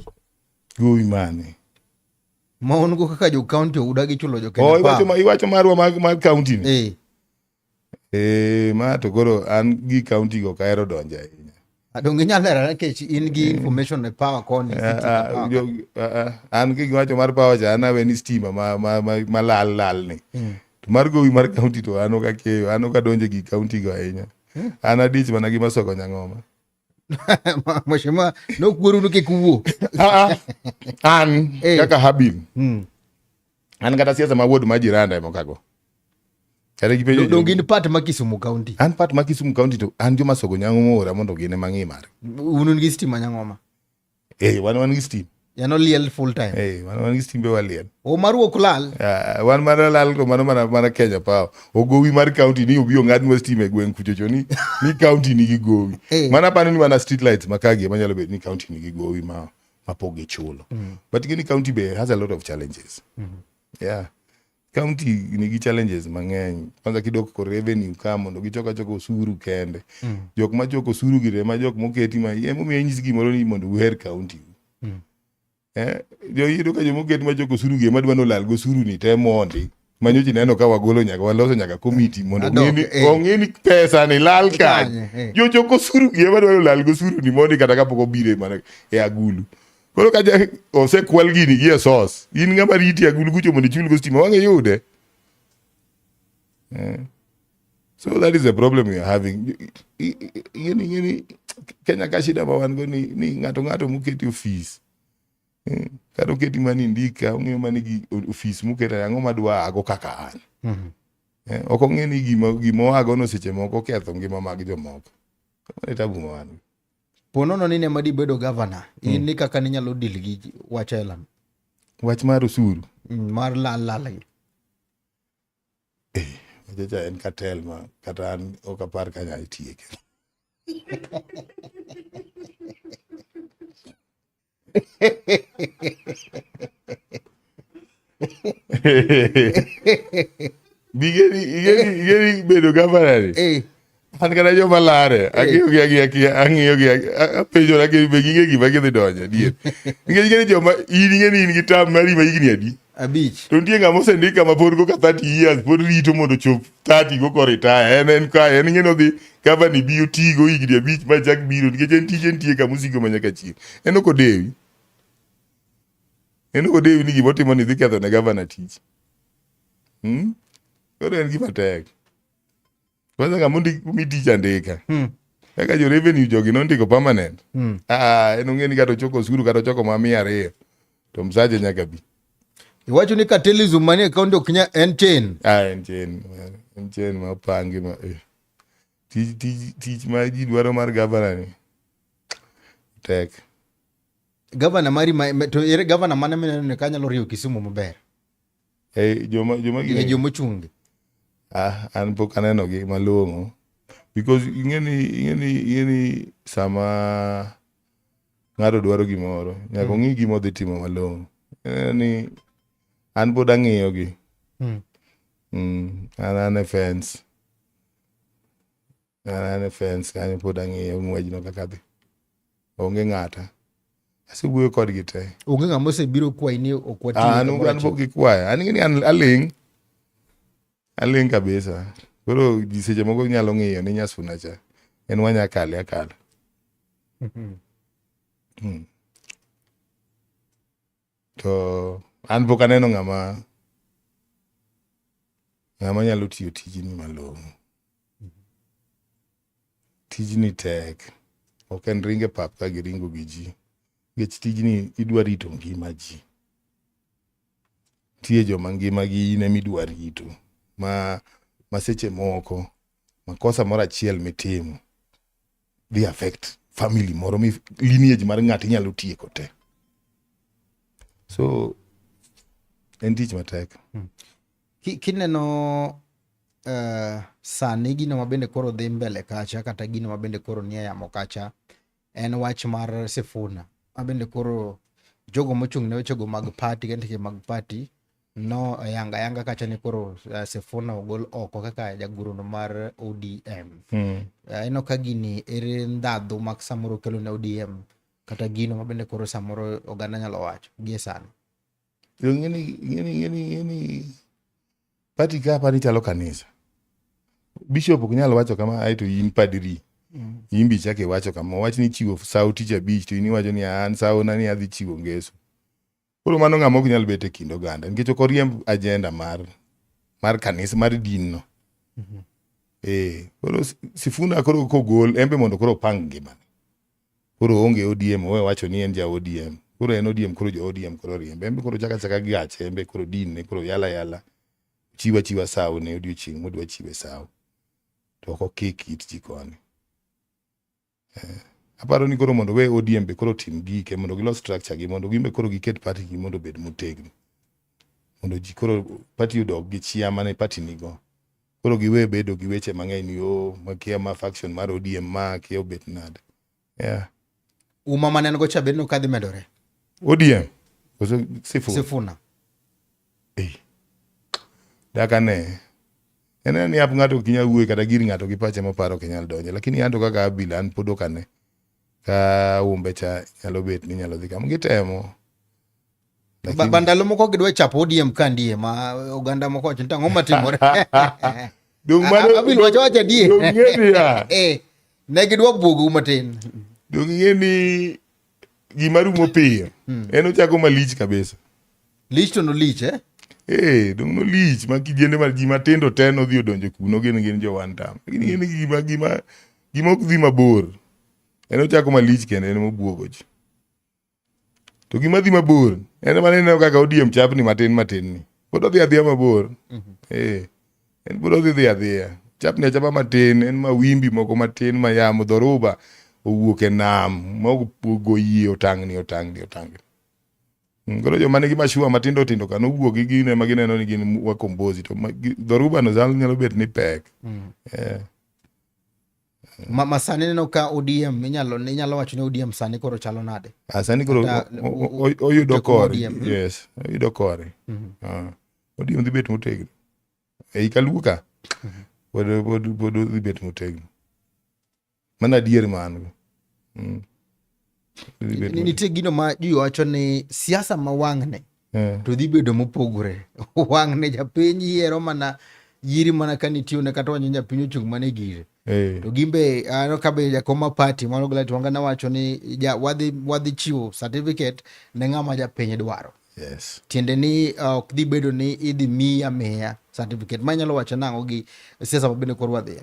Gowi mane? Ma ongo kaka jo county udagi chulo jo Kenya Power. Iwacho marwa mag county ni. Ma to koro an gi county go kaero donja ahinya. Adonge nyalera nikech in gi information e power koni. An gi wacho mar power cha ana weni stima ma lal ni. To mar gowi mar county to an ok akeyo, an ok adonje gi county go ahinya. An adich mana gi Masoko Nyang'oma. Mheshimiwa no kuoru ke kuwo. An kaka Habil. An kata siasa ma wuod ma jiranda mokago. Dongin part ma Kisumu County. An part ma Kisumu County to an jo Masoko Nyang'oma ora mondo gine mang'i mare. Unun gi stima Nyang'oma. Wan gi stima. Yano liel full time. Wan gi stima waliel. O maru okulal. Wan mara lal ko mana Kenya Power. O gowi mar county ni obiyo ng'adnwa stima e gweng' kuchocho ni county ni gi gowi. Mana pano ni mana street lights makagi manyalo bet ni county ni gi gowi ma pogi chulo. But gini county be has a lot of challenges. Yeah. County nigi challenges mang'eny. Kwanza kidok ko revenue ka mondo gichoko osuru kende. Jok ma choko osuru gire ma jok moketi ma momiyo nyisi gimoro ni mondo uher county. Jo yudo ka jomoketi ma choko osuru gire madwa no lal go osuru ni te mondi. Manyochi neno ka wagolo nyaka waloso nyaka committee mondo ong'eni pesa ni lal ka. Jo choko osuru gire madwa no lal go osuru ni mondi kata kapok obire mana e agulu. Koro ka osekwal gini gi source, in ng'ama riti agulu kucho mondo ichul go stima wang'e yude. So that is the problem we are having. Kenya ka shida ma wan go ni ng'ato moketi office. Kata oketi mani ndika, ong'eyo mani gi office moketa ang'o madwa ago kaka an. Ok ong'e ni gimo ago no seche moko ketho ngima mag jomoko. Mane tabu ma wan. Ponono nine madi bedo governor. In ni kaka ninyalo deal gi wacha elam. Wach mar osuru. Mar lala. Wacha en cartel ma kata an ok apar kanya itieke. Igeri bedo governor ni. An kana joma lare, ang'iyo gi apenjo na ke be gige gima gidhi donjo dier. Nikech gini joma in gi tam mari ma higni adi? Abich. To nitie ng'ama osendika ma pod go ka 30 years pod rito mondo chop 30 go koritaya. En ng'eno dhi gavana biyo tigo higni abich ma chak biro nikech en tije nitie kama osiko manyaka chieng'. En ok odewi. Ni gima otimo ni dhi ketho ne gavana tich. Koro en gima tek. Kwanza kama mi tich andika. Kaka jo revenue jogi nondiko permanent. En ong'eni kata ochoko osuru kata ochoko ma 200 to msaje nyaka bi. Iwacho ni cartelism manie kaunti ok nya en chain. En chain ma pangi ma tich ma ji dwaro mar governor ni tek. Governor mari to ere governor mane menene kanyalo riyo Kisumu maber. Joma jomochungi. An pok aneno gi malong'o because ing'eni sama ng'ato dwaro gimoro nyaka ong'i gima odhi timo malong'o. Ni an pod ang'iyo gi. An e fence. Kanyo pod ang'iyo ng'wejno kaka dhi. Onge ng'ata. Asewuoyo kodgi te. Onge ng'ama osebiro kwayi ni okwati. An pok gikwaya. An ng'eni aling kabisa. Koro ji seche moko nyalo ng'iyo ni Nyasuna cha. En wanya kale akala. To an pok aneno ng'ama ng'ama nyalo tiyo tijni malong'o. Tijni tek, ok en ringe pap ka giringo gi ji, nikech tijni idwa rito ngima ji. Tie joma ngima gi in ema idwa rito, ma seche moko makosa moro achiel mitimo dhi affect family moro, lineage mar ng'ato inyalo tieko te. So en tich matek. Kineno sani gino mabende koro dhi mbele kacha, kata gino mabende koro nie yamo kacha, en wach mar Sifuna. Mabende koro jogo mochung' ne wechego mag party, kende mag party no yanga kacha ni koro Sifuna ogol oko kaka jagoro mar ODM. Eno ka gini ere ndadhu mak samoro kelo ne ODM, kata gino mabende koro samoro oganda nyalo wacho gie sani. Ngeni party ka party chalo kanisa. Bishop ok nyalo wacho kama, ai to in padri. Imbi chake wacho kama, wach ni chiwo sauti cha bich, to ini wacho ni an sao na ni adhi chiwo ngeso. Koro mano ng'ama ok nyal bet e kind oganda, nikech ok oriemb agenda mar kanisa, mar din no. Koro Sifuna koro kogol, embe mondo koro pang ngimane. Koro onge ODM, owe wacho ni en ja ODM. Koro en ODM, koro jo ODM koro riembe. Embe koro chaka gache, embe koro din ne koro yala. Chiwa sao ne odiochieng' modwa chiwe sao. To ok okik it ji koni. Aparo ni koro mondo we ODM be koro tim gike, mondo gilos structure gi, mondo gimbe koro giket party gi mondo bed motegno. Mondo ji koro party udog gi chiama ne party nigo. Koro giwe bedo gi weche mang'eny makia ma faction mar ODM ma kia obet nade. Uma maneno go cha bedno kadhi medore. ODM koso Sifuna. Daka ne. Ene ni ap ng'ato kinya wuoyo kata gir ng'ato gi pache moparo kinyal donjo, lakini anto kaka abila an podo kane ka umbe cha nyalo bet ni nyalo dhi kama gitemo. Bandalo moko gidwa chapo ODM kandie ma oganda moko wacho tango matimore. Abila wacho die. Ne gidwa buogo matin. Dong ngeni gimarumo piyo. En ochako malich kabisa. Lich to no lich dong no lich ma kijende mar ji matindo ten odhi odonjo kuno gin jo one time. Lakini gima ok dhi mabor. En ochako malich kendo en mobuogo ji. To gima dhi mabor, en maneno kaka ODM chapni matin ni. Pod odhi adhiya mabor. En pod odhi adhiya. Chapni achapa matin, en mawimbi moko matin ma yamo dhoruba owuok e nam, ma ogo yie otangni. Koro joma nigi mashua matindo kano wuok gi gine ma gineno ni gin wakombozi, to dhoruba no nyalo bet ni pek. Masani neno ka ODM inyalo wacho ni ODM sani koro chalo nade? Sani koro oyudo kore. Yes, oyudo kore. ODM dhi bet motegno. Ei kaluka. Pod dhi bet motegno. Mana adier mango. Nitie gino ma ji wacho ni siasa ma wang'ne to dhi bedo mopogore. Wang'ne japiny yiero mana yiri mana ka nitie ne kata wanyo japiny ochung' mane gire. To gimbe ano kabe jakoma party mano gala tuanga na wacho ni wadhi chiwo certificate ne ng'ama japiny dwaro. Yes. Tiende ni ok dhi bedo ni idhi miya certificate. Manyalo wacho nang'o gi siasa mabende koro wadhi.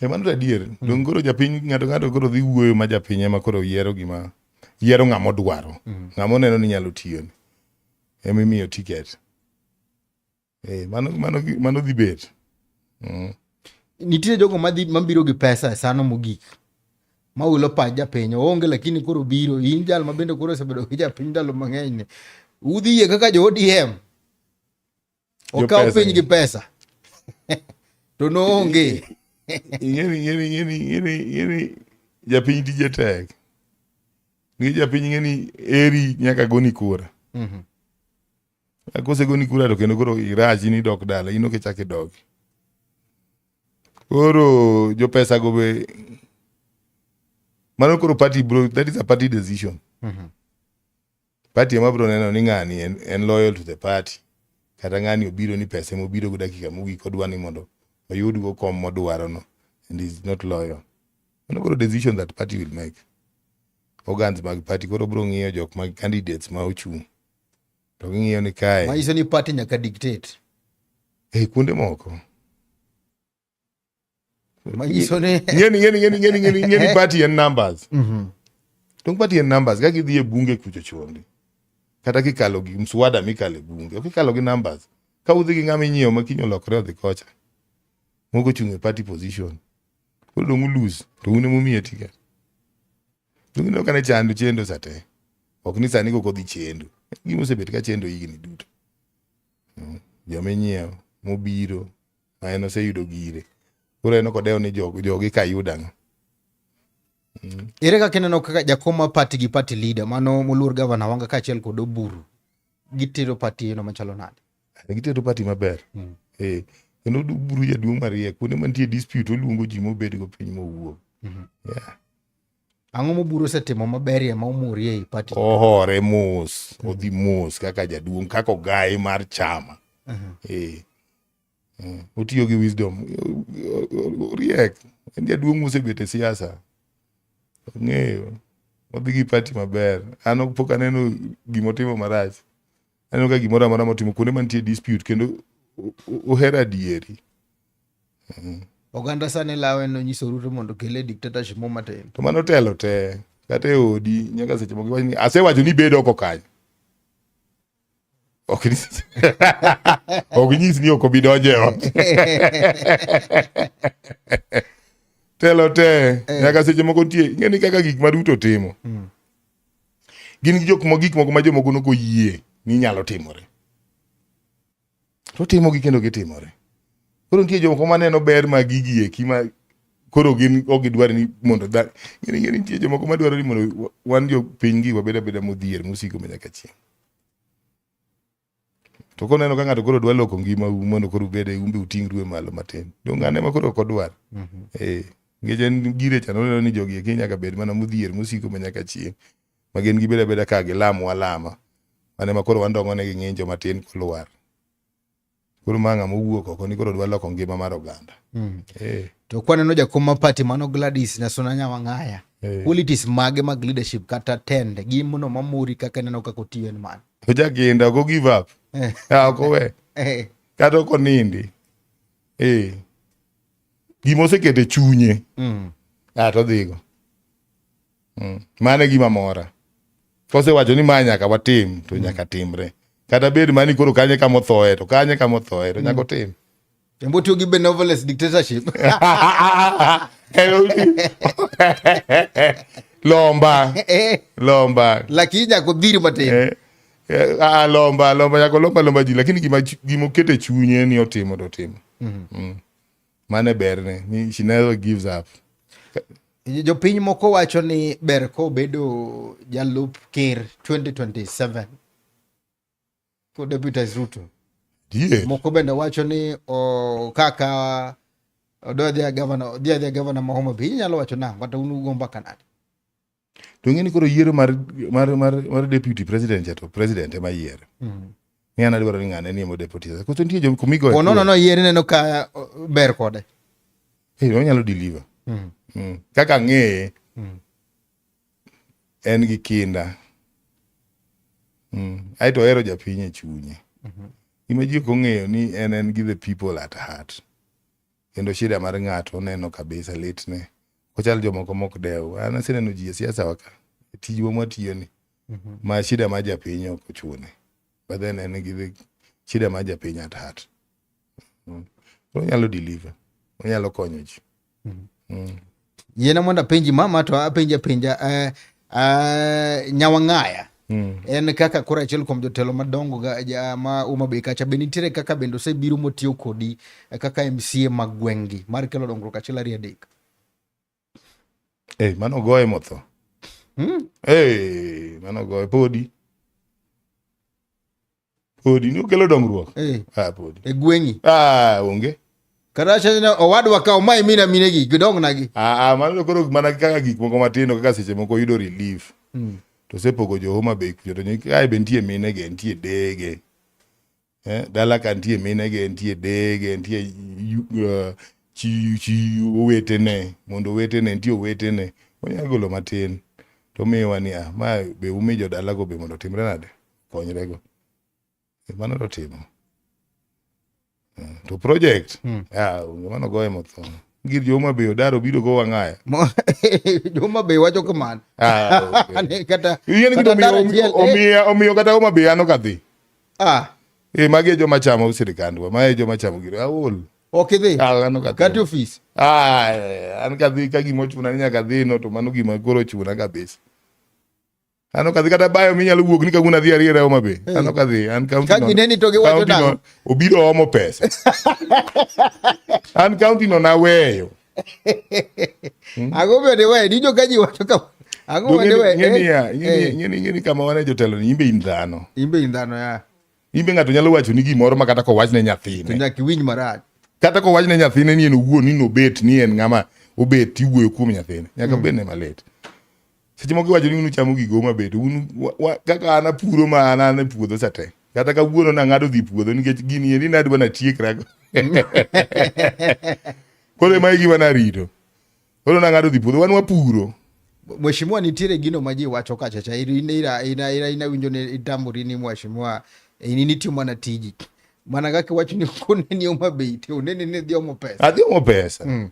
Mano adier. Dong koro japiny ng'ato koro dhi wuoyo ma japiny ema koro yiero ng'ama odwaro. Ng'ama oneno ni nyalo tiyoni. Ema imiyo ticket. Mano dhi bet. Nitie jogo mabiro gi pesa e sano mogik. Ma ulo pa japiny onge, lakini koro biro in jal mabende koro osebedo gi japiny ndalo mang'eny ne. Udhi yie kaka jo ODM. Okaw piny gi pesa. To no onge. Ngeni japiny tije tek. Ngi japiny ngeni eri nyaka goni kura. Kose goni kura to kendo koro iraji ni dok dala, ino ke chake dogi. Koro jo pesa go be mano koro party bro, that is a party decision. Party ema bro neno ni ng'ani en loyal to the party. Kata ng'ani obiro ni pesa mobiro go dakika mogik odwa ni mondo oyud go kom modwaro no, and is not loyal. Mano koro decision that party will make. Organs mag party koro bro ng'iyo jok mag candidates ma ochung'. To ng'iyo ni kae. Ma iso ni party nyaka dictate. Kuonde moko. Manyiso ni ngeni party and numbers. Tung party and numbers kaka idhi e bunge kucho chondi. Kata kikalo gi mswada mikale bunge. Kikalo gi numbers. Ka udhi gi ng'ama inyiewo makinyo lokre odhi kocha. Mogo chung e party position. Koro dong lose to une mumiye ticket. Dung no kana chendo sate. Ok ni sani go dhi chendo. Gimo sebet ka chendo higni duto. Jamenyiewo mobiro aeno se yudo gire. Koro eno kodeo ni jogi ka yudang. Ere kaka ineno kaka jakoma party gi party leader mano moluor gavana wanga kachiel kod Oburu gitero party eno machalo nade? Gitero party maber. Kendo Oburu jaduong' mariek kuonde mantie dispute oluongo ji mobed go piny mowuok. Ang'o moburo setimo maberie ma omurie i party? Ohore mos, odhi mos kaka jaduong', kaka ogai mar chama. Otiyo gi wisdom. Riek, en jaduong' mosebet e siasa. Ng'eyo, odhi gi party maber. An pok aneno gimotimo marach. Aneno ka gimoro amora motimo kuonde mantie dispute kendo ohera adieri. Oganda sani lawe no nyiso Ruto mondo kele dictatorship mo matin. To mano telo te. Kata e odi nyaka seche moko ni asewacho ni bedo oko kanyo. Ok nyis ni ok obi donje ot. Telo te. Nyaka seche moko tie. Ng'eni kaka gik ma Ruto timo. Gin gi gik moko ma jomoko noko yie ni nyalo timore. To timo gi kendo gitimore. Koro nitie jomoko maneno ber ma gigi kima koro gin ok gidwar ni mondo ng'eni nitie jomoko madwaro ni mondo wan jo piny gi wabed abeda modhier musiko nyaka chieng'. To koneno ka ng'ato koro dwa loko ngima mondo koro bede umbe uting'rue malo matin. Dong ane ma koro ok odwar. Nikech en gire cha noneno ni jogi eki nyaka bed mana modhier musiko nyaka chieng'. Ma gin gibed abeda ka gilamo alama. Mane ma koro wandongo ne gi ng'injo matin kolwar. Koro mang'a mowuok oko ni koro dwa loko ngima mar oganda. To kwaneno jakoma party mano Gladys Nyasona Nyawang'aya. Qualities mage mag leadership kata tende gimono mamuri kaka neno kako tiyo en man. Ojakinda go give up. Ako we. Kata oko nindi. Gimo sekete chunye. To dhigo. Mane gima mora. Kose wacho ni ma nyaka watim to nyaka timre. Kata bed mani koro kanye kama othoe to kanye kama othoe to nyaka otim. Embo tiyo gi benevolence dictatorship. Lomba. Lakini nyako dhiri matin. Lomba ji. Lakini gima okete chunye ni otimo to otimo. Mane berne. Ni she never gives up. Jopiny moko wacho ni ber ko bedo jalup ker 2027. Ko deputize Ruto. Moko bende wacho ni kaka odhi governor ma Homa Bay nyalo wacho na kata unu gomba kanade. To ng'eni koro yiero mar deputy president to president ema yiero. Ni ana dwaro ni ng'ane ni mo deputy. Koso nitie jom kumigo. No yiero neno ka ber kode. Onyalo deliver. Kaka ng'eye en gi kinda. Aito ohero japiny e chunye. Gima ji ok ong'eyo ni en gi the people at heart. Kendo shida mar ng'ato oneno kabisa litne. Ochal jomoko mok dew. An aseneno ji e siasa waka. Tijwa mwatiyo ni. Ma shida ma japiny ok ochune. But then en gi shida ma japiny at heart. Onyalo deliver. Onyalo konyo ji. Yena monda penji mama to penja Nyawang'aya. En kaka kora achiel kuom jotelo madongo ma Homa Bay kacha benitire kaka bendo se biro motiyo kodi kaka MCA mag gwengi mar kelo dongruok achiel ari adek. Mano goye motho. Mano goye podi ni okelo dongruok. Podi. E gwengi. Onge. Kada chana owadwa ka omai mina minegi gidong nagi. Mano koro mana kaka gik moko matino kaka seche moko yudo relief. To sepogo jo Homa Bay kucho to ai bentie minege entie dege. Dala ka entie minege entie dege entie chi owetene mondo owetene entie owetene. Onyalo golo matin. To miwa ni ma be umi jo dala go be mondo timre nade. Konyre go. Mano to timo. To project. Mano goye motho. gir Homa Bay odaro biro go wang'aya. Homa Bay wacho kamano. Okay. Kata Yien gido omiyo kata Homa Bay ano kadhi. Magi joma chamo sirikandwa, mae joma chamo giro. Aol. Ok idhi. Ano kadhi. Kati office. An kadhi ka gimo chuna ni nyaka dhi no to mano gima koro chuna kabisa. Ano kadhi kata bayo minyalo wuok ni kaguna dhi ariera Homa Bay. Ano kadhi an county. Ka gineni to giwacho nang'o? Obiro omo pesa. An county no naweyo. Ago bende we dijo ka ji wacho ka. Ago bende we. Ngeni kama wane jotelo ni imbe indhano. Imbe indhano ya. Imbe ng'ato nyalo wacho ni gimoro ma kata ko wachne nyathine. To nyaka winj marach. Kata ko wachne nyathine ni en owuon ni nobet ni en ng'ama obet iwuoyo kuom nyathine. Nyaka bedne malet. Seche moko iwacho ni unu chamo gigo Homa Bay, kaka an apuro ma an e puodho sate. Kata kawuono nang'ado dhi puodho nikech gini ni nadwa natiekrago. Koro ema gima narito. Koro nang'ado dhi puodho, wan wapuro. Mheshimiwa nitiere gino ma ji wacho kacha cha ina winjo ne itamburi ni mheshimiwa ini timo na tiji. Mana kaka wacho ni kuneni Homa Bay te uneni ne dhi omo pesa. Adhi omo pesa.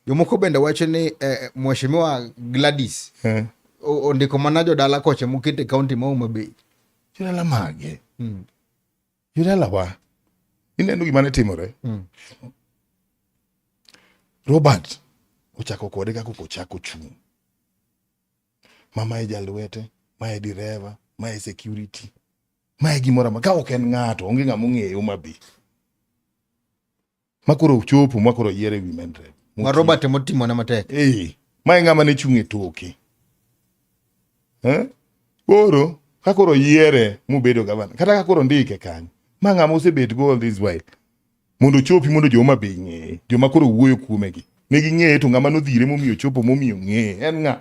Jomoko bende wacho ni mheshimiwa Gladys ondiko mana jodala koche mokete kaunti ma Homa Bay. Jodala mage. Jodala wa. Ineno gima ne timore. Robert ochako kode kaka ochako chung'. Mama e jalwete, ma e direva, ma e security. Ma e gimoro ma ka ok en ng'ato, onge ng'ama ong'eyo Homa Bay. Makoro chopo, makoro yiere wi mendre. Ma Robert motimo na matek. Ma e ng'ama ne chung' e toke. Koro, kakoro yiere mubedo gavana. Kata kakoro ndike kanyo. Ma ng'ama osebet go all this while. Mondo chopi mondo jo Homa Bay ng'eye. Joma koro wuoyo kuomegi. Negi ng'eye to ng'ama nodhire momiyo chopo momiyo ng'eye. En ng'a?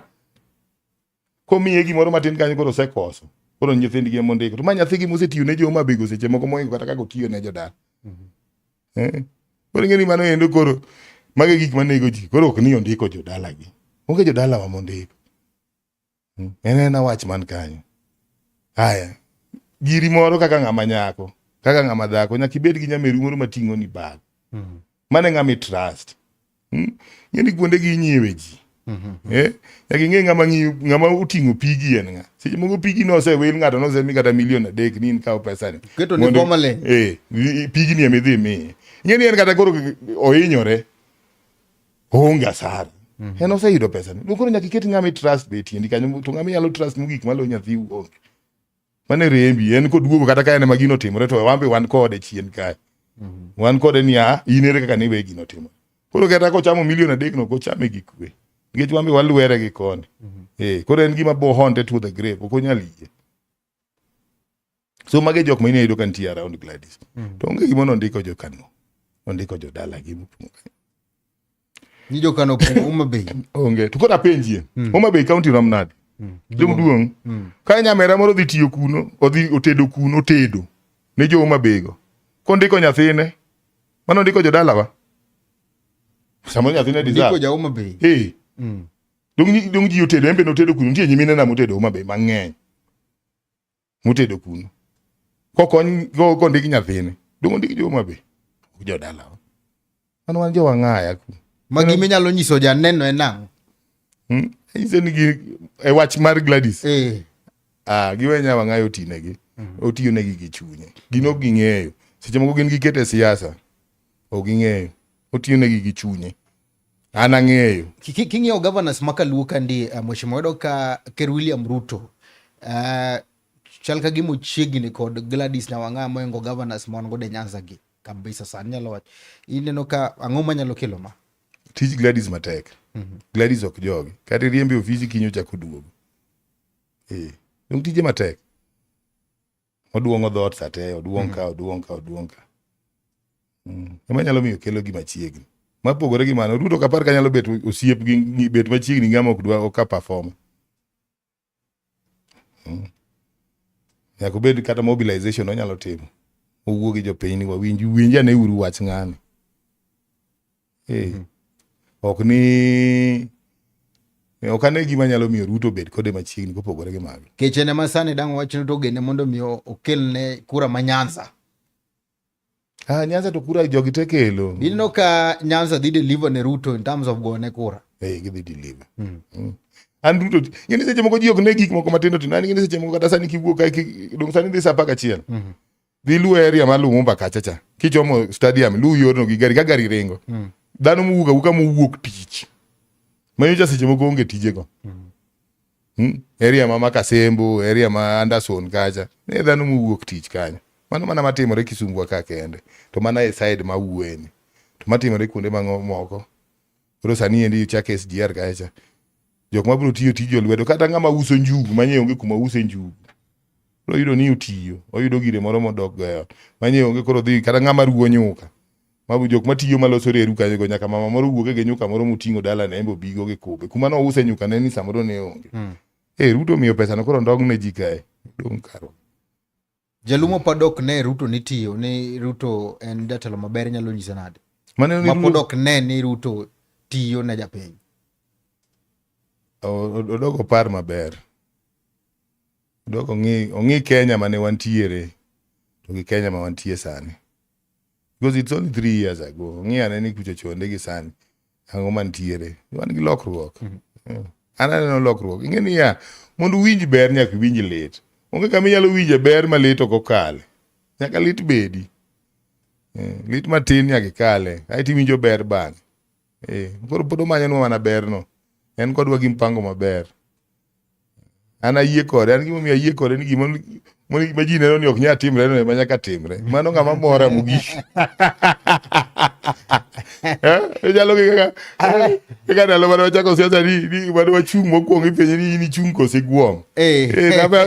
Komiye gimoro matin kanyo koro osekoso. Koro nyithindgi mondiko. To ma nyathigi mosetiyo ne jo Homa Bay go seche moko moingo kata kako tiyo ne jodala. Koro ng'eni mano endo koro mage gik manego ji. Koro ok ni ondiko jodala gi. Onge jodala wa mondiko. En wach man kanyo. Haya. Giri moro kaka ng'ama nyako, kaka ng'ama dhako, nyaka ibed gi nyameru moro mating'o ni bag. Mane ng'ama trust. Ng'eni kuonde gi nyiewe ji. Nyaka ing'e ng'ama uting'o pigi en ng'a. Seche moko pigi no osewil ng'ato nosemi kata milion 3 ni in kawo pesa ni. Keto ni boma le. Pigi ni emidhi miye. Ng'eni en kata koro ohinyore. Onge asara. En oseyudo pesa ni. Koro nyaka iket ng'ama trust betie ndi kanyo to ng'ama nyalo trust mogik malo nyathi onge. Mane rembi en koduogo kata ka en ma gino timore to wambe wan kode chien kae. Wan kode ni inere kaka ne we gino timore. Koro kata ko chamo milion 3 no ko chame gi kwe. Nikech wambe walwere gi koni. Koro en gima bo honte to the grave ok onyal yie. So mage jok mine yudo kantie around Gladys. To onge gima ondiko jo kano. Ondiko jo dala gi mupunga. Ni jo kano Homa Bay. Onge. To kora penjie. Homa Bay county rom nade? Duong. Ka nyamera moro dhi tiyo kuno, odhi otedo kuno, otedo. Ne jo Homa Bay go. Kondiko nyathine. Mano ndiko jo dala wa. Samo nyathine deserve. Ndiko jo Homa Bay. Dong ji otedo embe no tedo kuno, nitie nyimine na motedo Homa Bay mang'eny. Motedo kuno. Ko ndiki nyathine. Dong ndiki jo Homa Bay. Jo dala wa. Mano wan jo wang'aya ku. Magi minyalo nyiso janeno en nang'o? Ise ni e wach mar Gladys. Giwenya wang'ayo tinegi. Otiyo negi gi chunye. Gino ging'eyo. Seche moko gin gikete siasa. Ok ging'eyo. Otiyo negi gi chunye. An ang'eyo. King'iyo governors makaluwo kandi mheshimiwa yudo ka Ker William Ruto chal ka gimo chiegni kod Gladys na wang'a moingo governors mon gode Nyanza gi kabisa san nyalo wach. Ineno ka ang'o manyalo kelo ma? Tij Gladys matek. Gladys ok jogi. Kata riembe ofisi kinyo chako duogo. Dong tije matek. Oduongo dhot sate, oduong ka. Ema nyalo miyo kelo gima chiegni. Mapogore gi mano, Ruto kapar ka nyalo bet osiep gi bet machiegni ng'ama ok dwa ok perform. Nyaka bed kata mobilization onyalo timo. Owuo gi jopiny ni winja ne uru wach ng'ani. Ok ni ok ane gima nyalo miyo Ruto bed kode machiegni kopogore gi mago. Keche ne masani dang' wachno to gene mondo miyo okelne kura ma Nyanza. Nyanza to kura jogi te kelo. Dino ka Nyanza dhi deliver ne Ruto in terms of gone kura. Gidhi deliver. An Ruto, ngini seche moko ji ok ne gik moko matindo tindo. An ngini seche moko kata sani kiwuok ka dong sani dhi sa 11. Dhi luwo area ma Lumumba kacha cha. Kichomo stadium luwo yorno gi gari ka gari ringo. Dhano muwuok mowuok tich. Manyocha seche moko onge tijego. Area ma Makasembo, area ma Anderson kacha. Ne dhano muwuok tich kanyo. Mano mana matimore Kisumu ka kende. To mana e side ma wueni. To matimore kuonde moko. Koro sani endi chake SGR kacha. Jok mabiro tiyo tijo lwedo kata ng'ama uso njugu manye onge kuma use njugu. Koro yudo ni utiyo. Oyudo gire moro modok goyo. Manye onge koro dhi kata ng'ama ruwo nyuka. Mabu jok matiyo maloso reru kanyo go nyaka mama moro wuoge ge nyuka moro mutingo dala na embo bigo ge kobe. Kuma no use nyuka ne ni samoro ne onge. Ruto miyo pesa no koro ndong ne ji kae. Dong karo. Jalumo padok ne Ruto nitiyo ni Ruto en jatelo maber nyalo nyisa nade. Ma podok ne ni Ruto tiyo ne japiny. Odogo par maber. Odogo ongi Kenya mane wantiere to gi Kenya ma wantie sani. Because it's only 3 years ago. Ongi aneni kucho chonde gi sani. Ango mantiere. Wan gi lokruok. Ananeno lokruok. Ingeni ya mondo winji ber nyaka winji lit. Onge kama inyalo winje ber ma lit ok okale. Nyaka lit bedi. Lit matin nyaka kale. Ai ti winjo ber bang'. Koro podo manyo mana ber no. En kodwa gi mpango maber. Ana yie kode, an gimo mi yie kode ni gimo ma ji neno ni ok nya timre no ma nyaka timre. Mano ng'ama mora mogik. Jalo kaka ndalo mane wachako siasa ni mane wachung' mokwongo ipenje ni in chung' kose guom.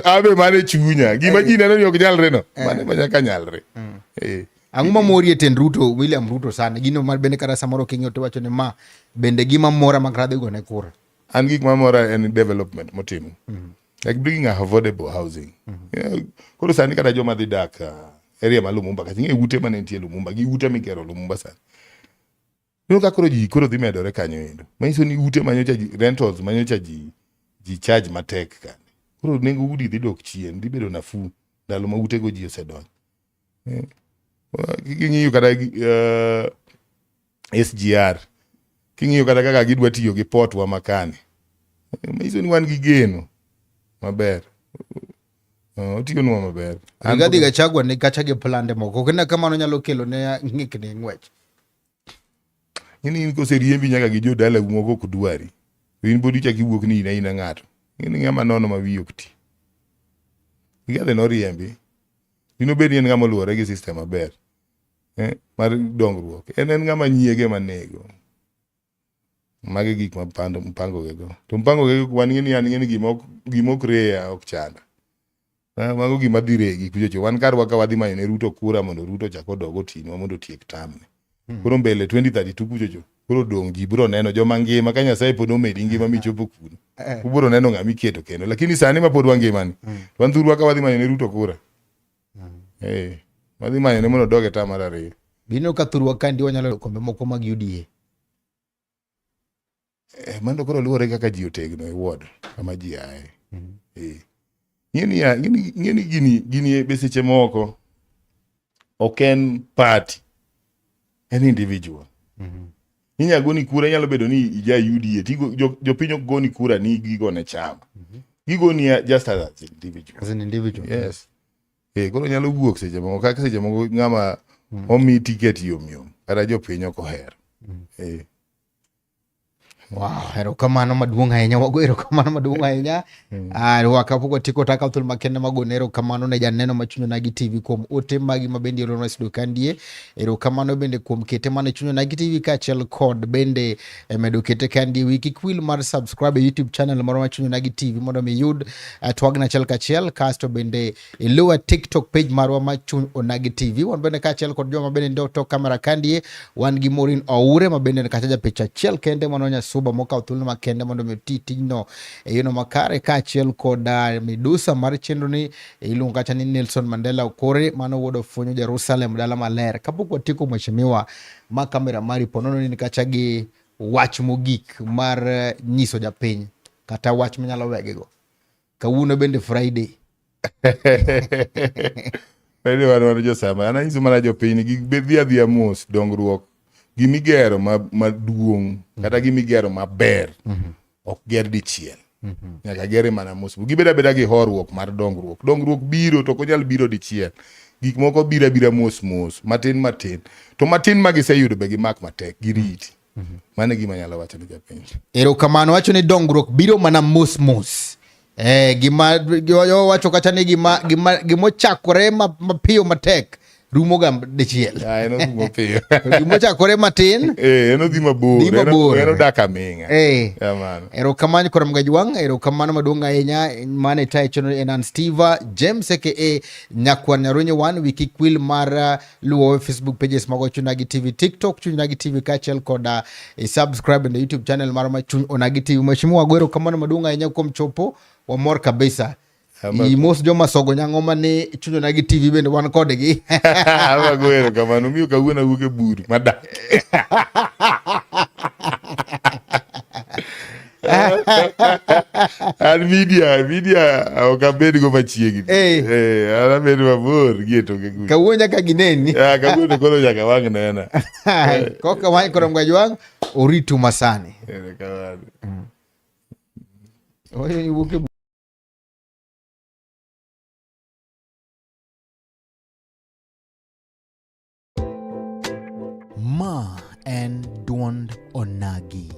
Abe mane chunya. Gima ji neno ni ok nyalre no. Mane ma nyaka nyalre. Ang'o mamori e tend Ruto, William Ruto sana. Gino mar bende kata samoro king'yo to wacho ni ma bende gima mora makradhe go ne kura. An gik mamora en development motimo. Like bringing a affordable housing. Koro sani kata joma dhi dak area ma Lumumba kata ng'e ute mane nitie Lumumba gi ute mikero Lumumba sani. Nino ka koro ji koro dhi medore kanyo endo. Manyiso ni ute manyocha ji rentals manyocha ji charge matek kane. Koro nengo udi dhi dok chien, dhi bedo nafu ndalo ma ute go ji osedonjo. King'iyo kata SGR. King'iyo kata kaka gidwa tiyo gi port wa makane. Manyiso ni wan gi geno maber. Otiyo nwa maber. Rigathi Gachagua ni kacha gi plande moko. Kena kamano nyalo kelo ne ng'ikni ng'wech. In kose riembi nyaka gi jodala moko ok dwari. In bodi chaki wuok ni ina ng'ato. In ng'ama nono ma wiyi ok ti. Rigathi no riembi. Dino bed ni en ng'ama oluwore gi system maber. Mar dongruok. En ng'ama nyiege manego. Magi gik ma mpango gego. To mpango gego wan ng'eni gima ok reya ok chanda. Mago gima dhi regi kuchocho. Wan karwa ka wadhi manyo ne Ruto kura mondo Ruto chak odogo tino mondo tiek tamne. Koro mbele 2032 kuchocho. Koro dong ji biro neno joma ngima ka Nyasaye pod omedi ngima michopo kuno. Ubiro neno ng'ama iketo kendo. Lakini sani ma pod wangimani. Wan thurwa ka wadhi manyo ne Ruto kura. Wadhi manyo ne mondo doge ta mar ariyo. Bino ka thurwa kandi wanyalo kombe moko mag UDA. Mando koro luwore kaka ji otegno e ward kama ji ae. Ng'eni gini be seche moko ok en party. En individual. Inya goni kura nyalo bedo ni ija UDA. Jopiny ok goni kura ni gigone chama. Gigoni just as an individual. As an individual. Yes. Koro nyalo wuok seche moko kaka seche moko ng'ama omi ticket yom. Kata jopiny ok ohero. Wow, erokamano maduong' ahinya, wago erokamano maduong' ahinya. Wakapoko tiko taka thul makende magone erokamano ne janeno machunyo nagi TV kuom ote magi mabende ilo nwesido kandie. Erokamano bende kuom kete mane chunyo nagi TV kachel kod bende medo kete kandie wiki kwil mar subscribe YouTube channel moro machunyo nagi TV mondo mi yud twagna chel kachel kasto bende iluwa TikTok page marwa machunyo nagi TV. Wan bende kachel kod joma bende ndo to kamera kandie wan gi Maureen Oure mabende kachaja picha chel kende manonya suba moka uthulno makende mondo mi tijno yono makare kaachiel koda midusa mar chenro ni iluongo kacha ni Nelson Mandela Okore mano wuod ofunyo Jerusalem dala maler. Kapok watieko mheshimiwa ma kamera mari ponono ni kacha gi wach mogik mar nyiso japiny kata wach manyalo wegego. Kawuono bende Friday. Pwede wan jo sama. Ana iso mana jo piny gi bedhi adhia mos dongruok. Gimigero maduong' kata gimigero maber ok ger dichiel. Nyaka gere mana mos. Gibeda beda gi horuok mar dongruok. Dongruok biro to konyal biro dichiel. Gik moko bira mos matin. To matin ma giseyudo be gimak matek giriti. Mane gima nyalo wacho ni japiny. Erokamano wacho ni dongruok biro mana mos. Gima yo wacho kata ni gima chakore mapiyo matek rumo ga dichiel. Eno rumo piyo. Gima chakore matin eno dhi mabor. Eno daka minga. Yamano. Erokamano koram gajwang. Erokamano maduong' ahinya mane tayo chono enan Steve James aka Nyakwan Nyaronye One wiki kwil mar luwo Facebook pages mago Chunagi TV TikTok Chunagi TV kachel koda subscribe na YouTube channel mar Chunagi TV. Mheshimiwa Gwero kamano maduong' ahinya kuom chopo wa mor kabisa. Mos joma sogo nyang'oma ni Chunagi TV bende wan kodgi. Gwero kamano miyo kawuono wuke buru madak. Al media okabedi go machiegni. Ana bedo mabor gieto ge gu. Kawuono nyaka gineni. Kawuono kolo nyaka wang' nena. Koka wang' koram gajwang oritu masani. Kamano. Oye wuke Ma en duond onagi.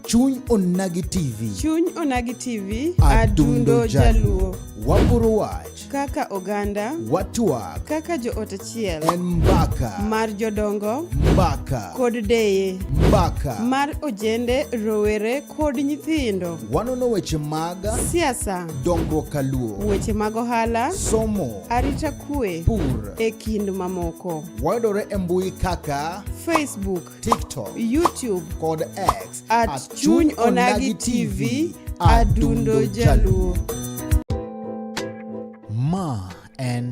Chuny Onagi TV. Chuny Onagi TV, Adundo Jaluo. Wapuro wach. Kaka oganda, Watuak. kaka jo ot achiel. En mbaka. Mar jodongo, Mbaka. kod deye. Mbaka. Mar ojende, rowere, kod nyithindo. Wanono weche mag Siasa, dongruok kaluo. weche mag ohala, Somo. arita kwe, Pur. e kind mamoko. Wayudore e mbui kaka Facebook, TikTok YouTube, kod X at Chuny Onagi TV, Adundo Jaluo. Ma en